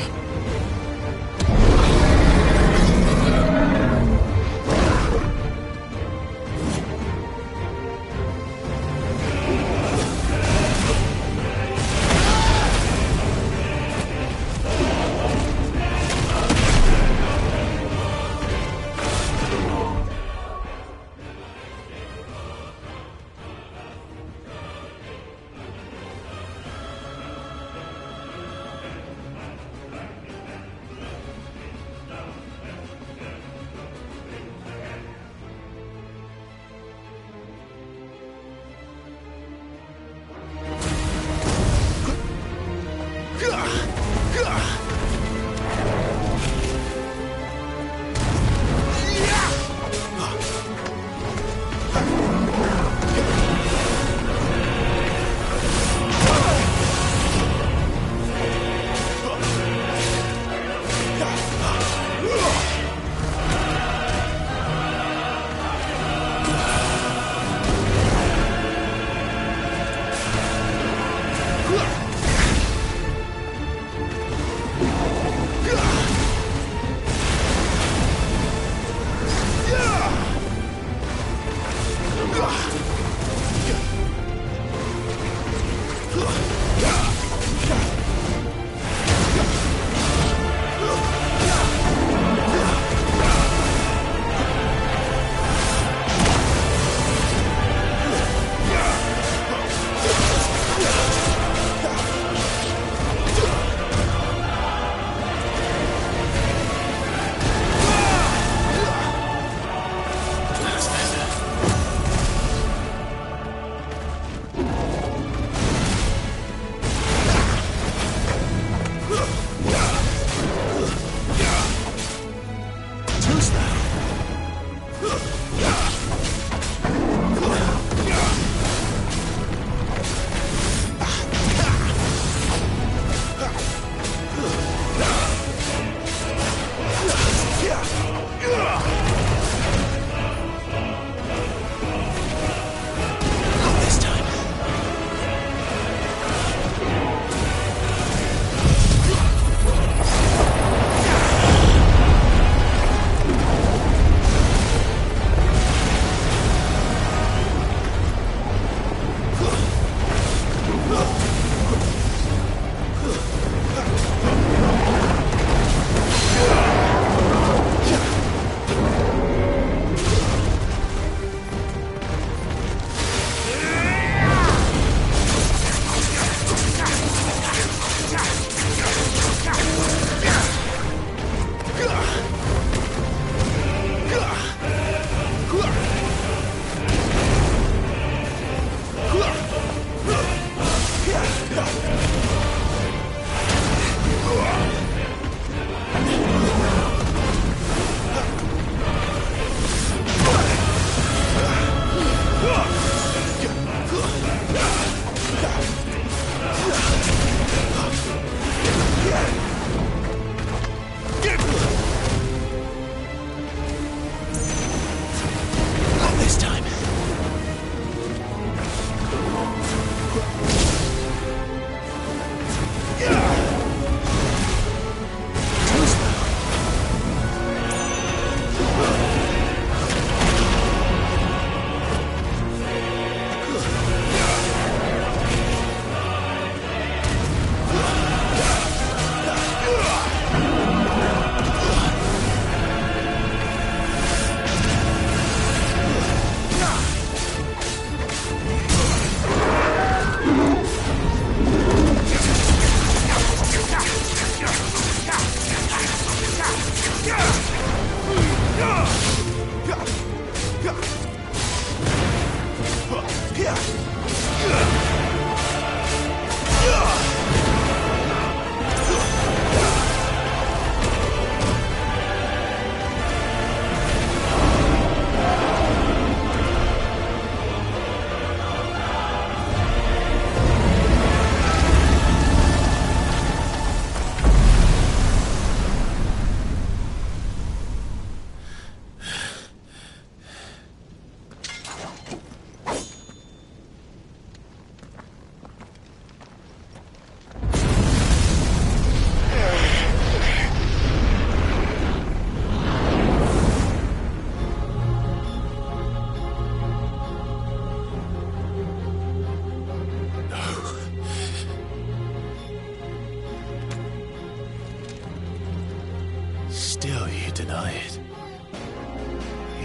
still you deny it.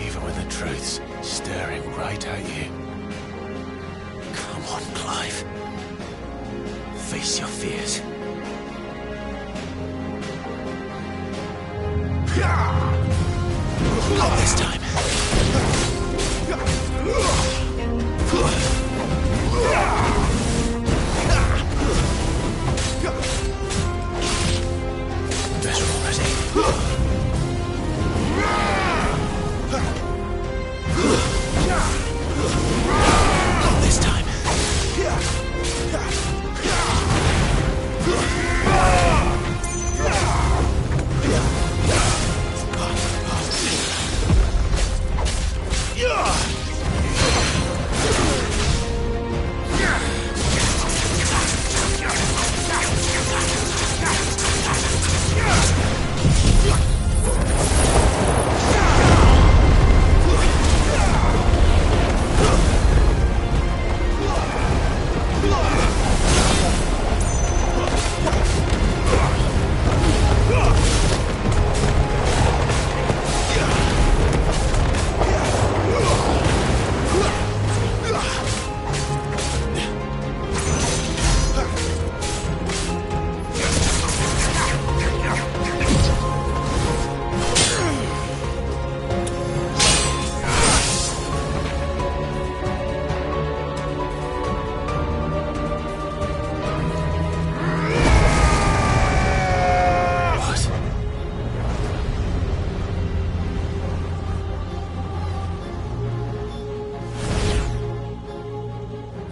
Even when the truth's staring right at you. Come on, Clive. Face your fears. Not this time. Better already. Not this time.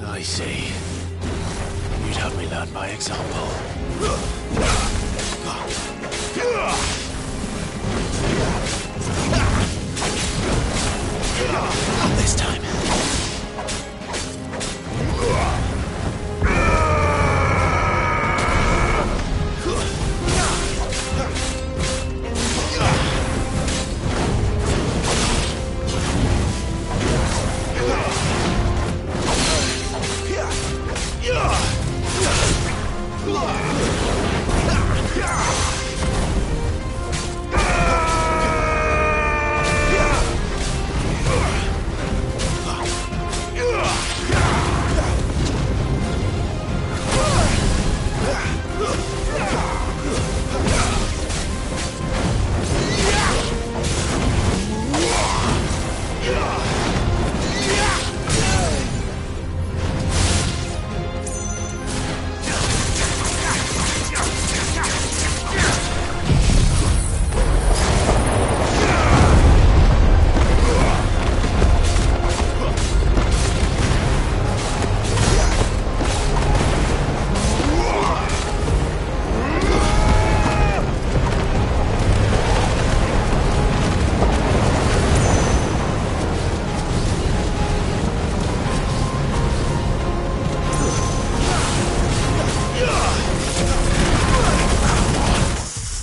I see. You'd have me learn by example. Not this time.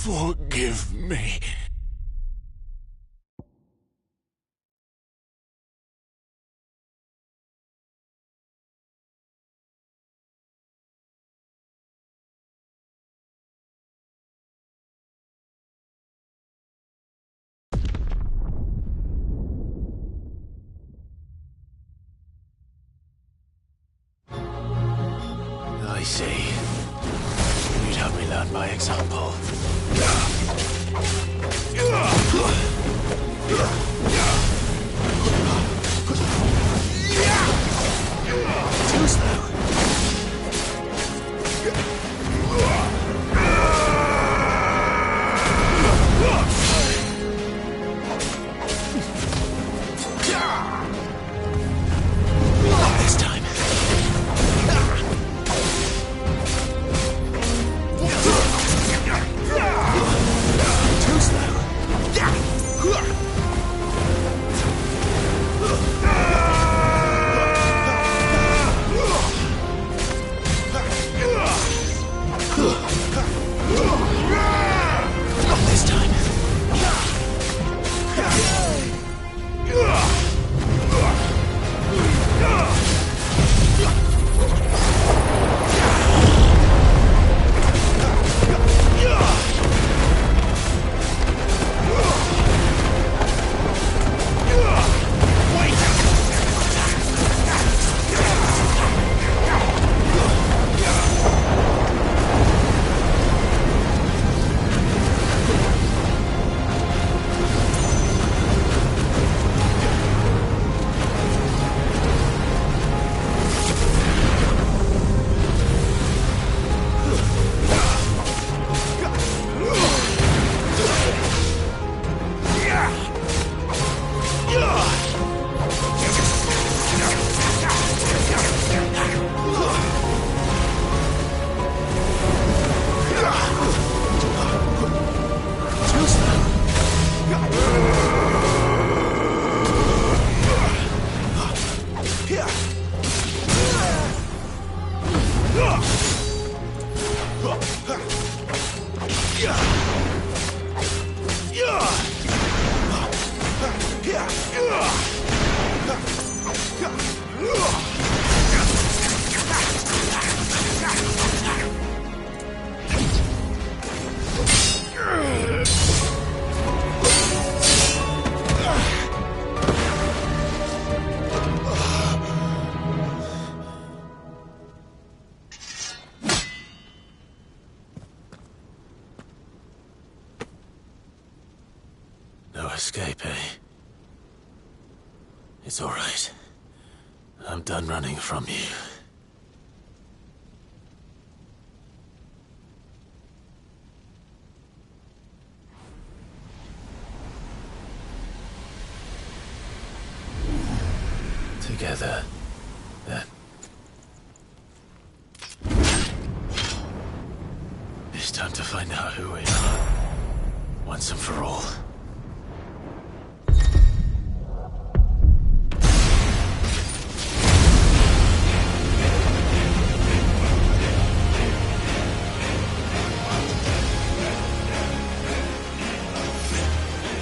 Forgive me. I see. You'd have me learn by example. Too slow. Not this time. Too slow. No escape, eh? It's all right. I'm done running from you. Together, then. It's time to find out who we are, once and for all.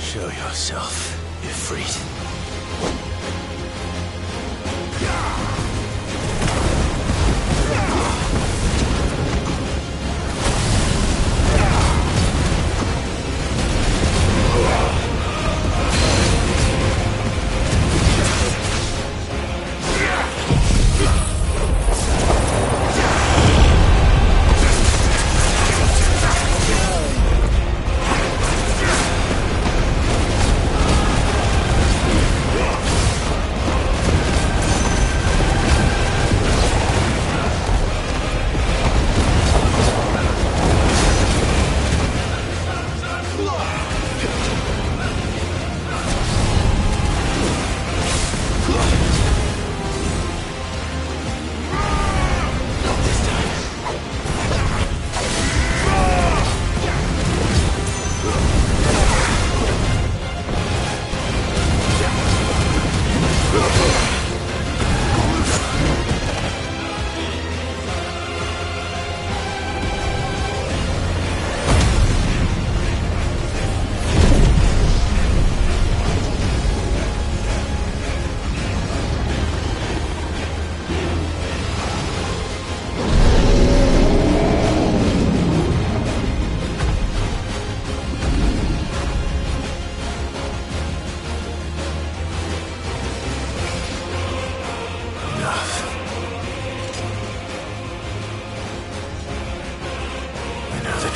Show yourself, Ifrit.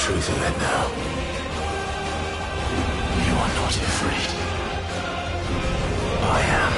Truth of it now. You are not afraid. I am.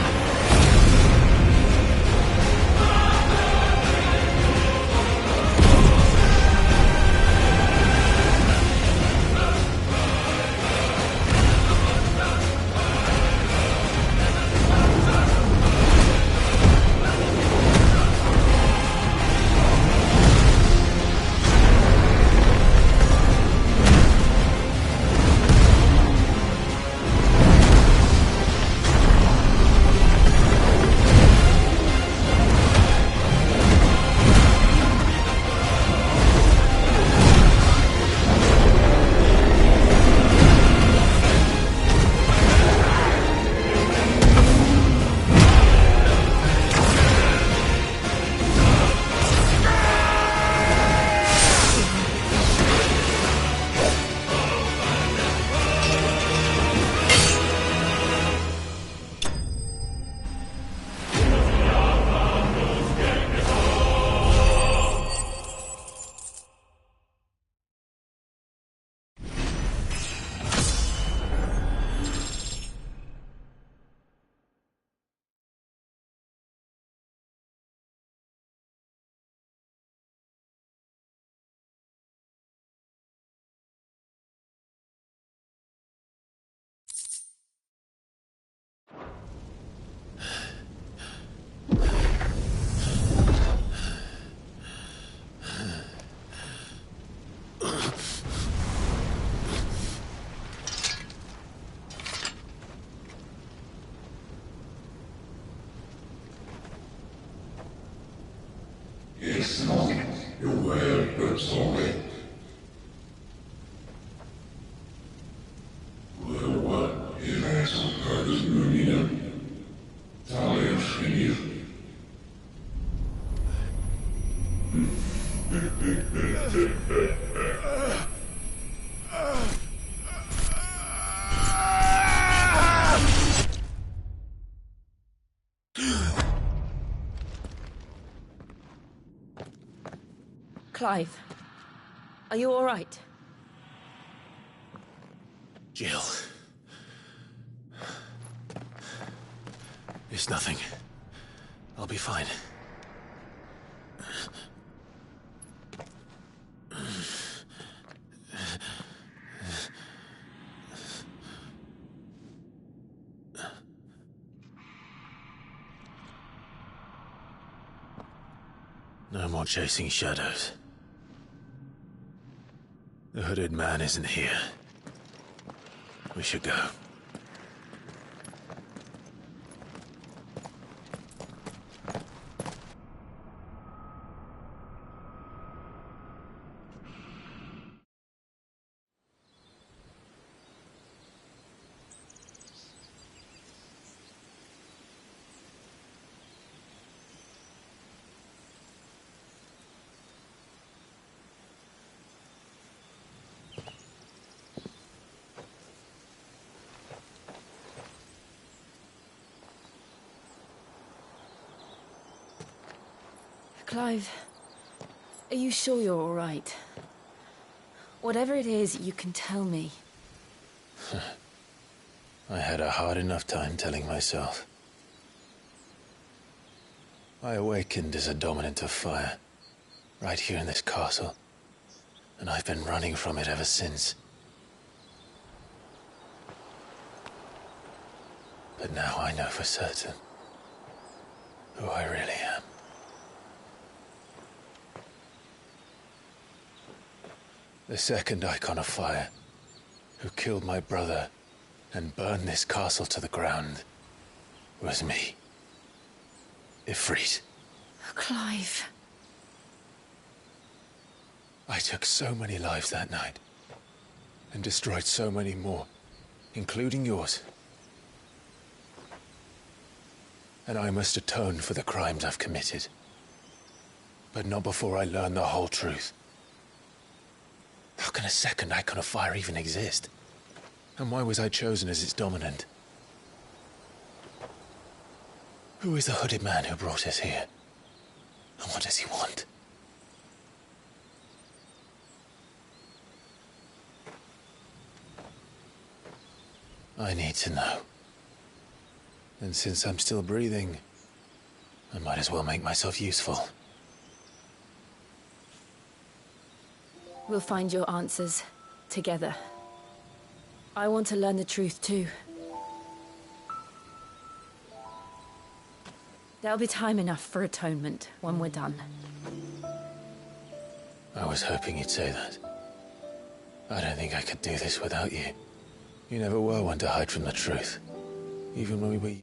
It's not your word, but solid. Clive, are you all right? Jill. It's nothing. I'll be fine. No more chasing shadows. The hooded man isn't here. We should go. Clive, are you sure you're all right? Whatever it is, you can tell me. I had a hard enough time telling myself. I awakened as a dominant of fire, right here in this castle, and I've been running from it ever since. But now I know for certain who I really am. The second icon of fire, who killed my brother and burned this castle to the ground, was me. Ifrit. Clive. I took so many lives that night, and destroyed so many more, including yours. And I must atone for the crimes I've committed. But not before I learn the whole truth. How can a second icon of fire even exist? And why was I chosen as its dominant? Who is the hooded man who brought us here? And what does he want? I need to know. And since I'm still breathing, I might as well make myself useful. We'll find your answers together. I want to learn the truth too. There'll be time enough for atonement when we're done. I was hoping you'd say that. I don't think I could do this without you. You never were one to hide from the truth, even when we were...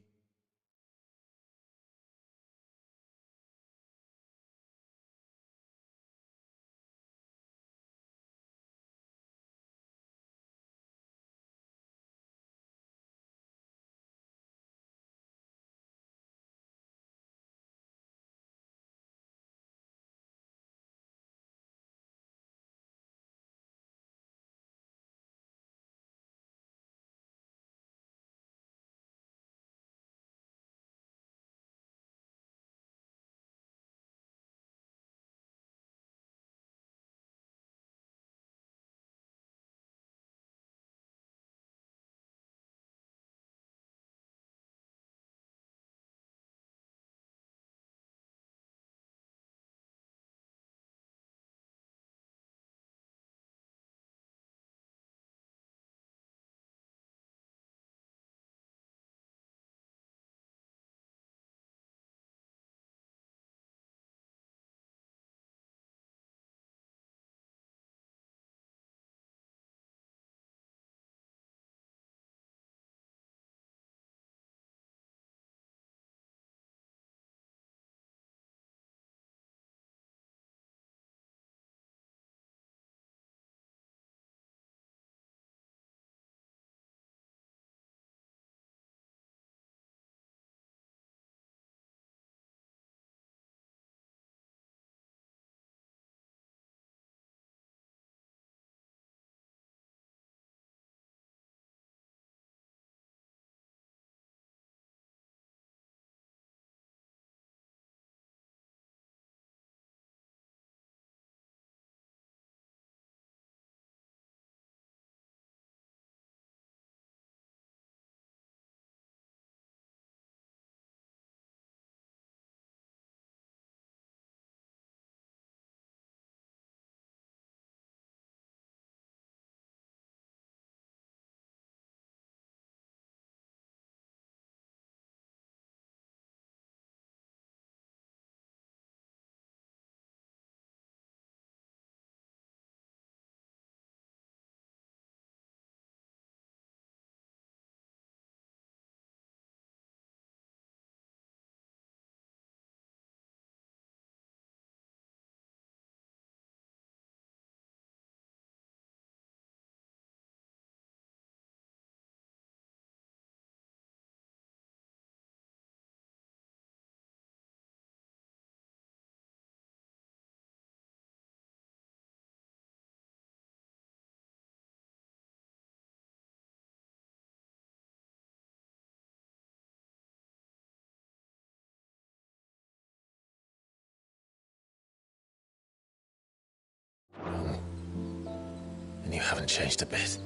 haven't changed a bit.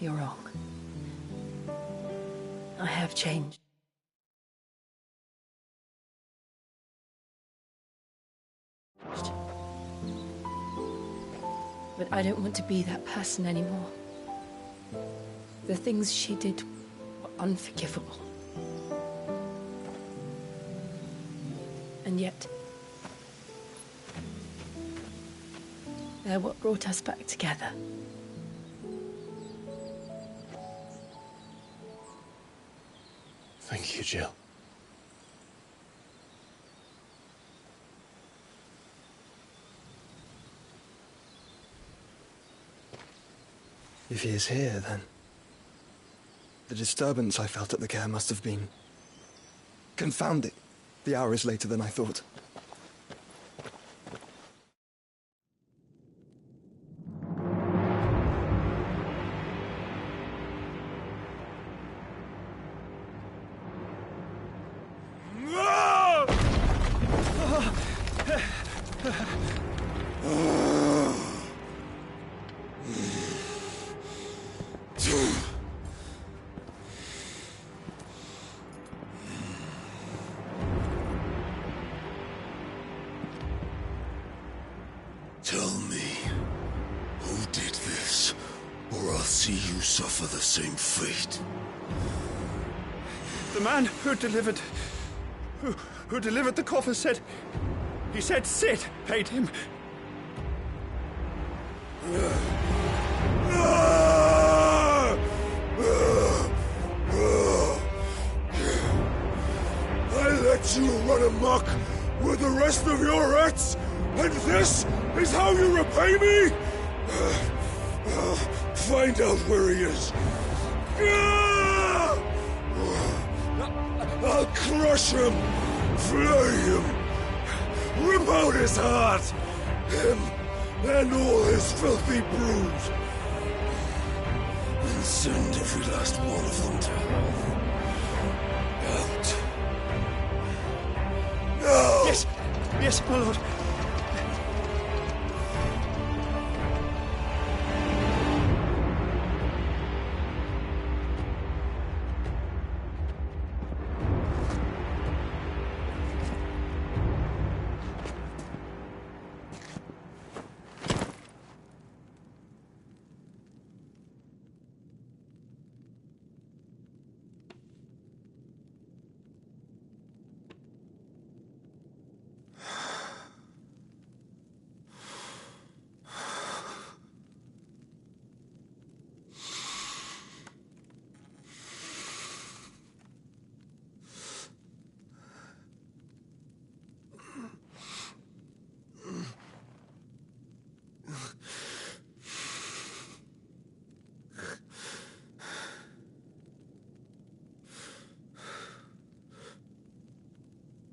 You're wrong. I have changed. But I don't want to be that person anymore. The things she did were unforgivable. And yet, they're what brought us back together. Thank you, Jill. If he is here, then the disturbance I felt at the care must have been confounding. The hour is later than I thought. Tell me, who did this, or I'll see you suffer the same fate. The man who delivered the coffer said... He said Sid paid him. I let you run amok with the rest of your rats, and this is how you repay me? Find out where he is. I'll crush him, flay him, rip out his heart, him and all his filthy brood, and send every last one of them to hell. Out. No! Yes, yes, my lord.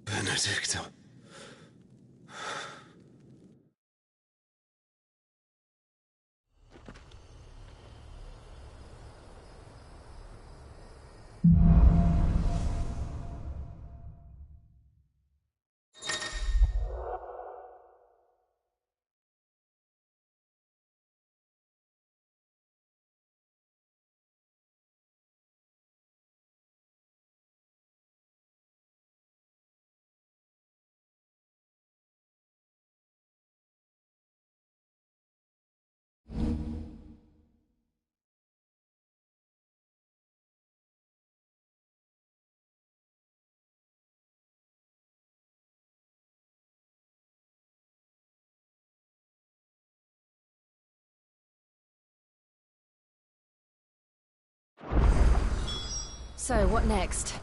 Benedicto. So, what next?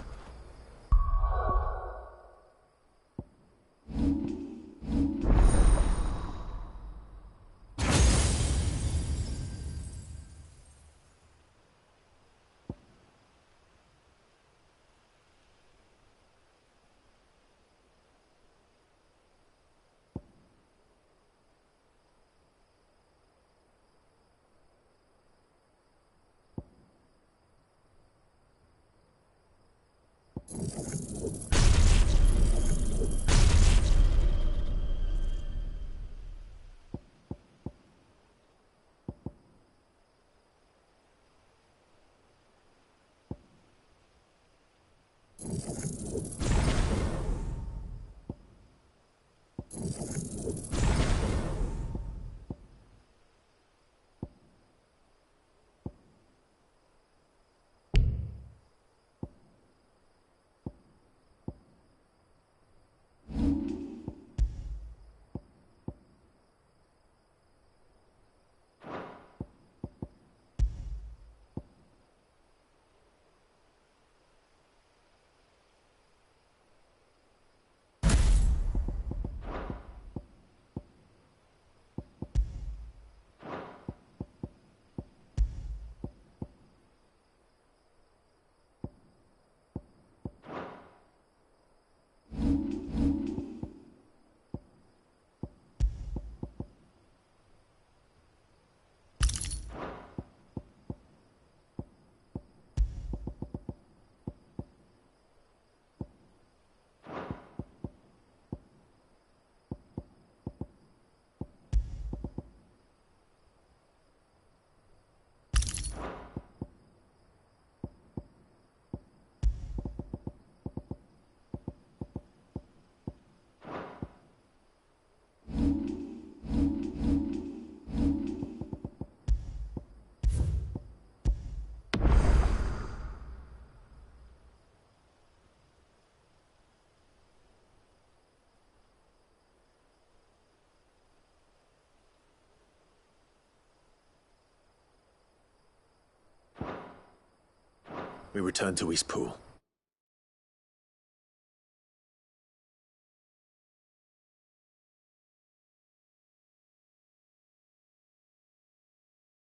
We return to Eastpool.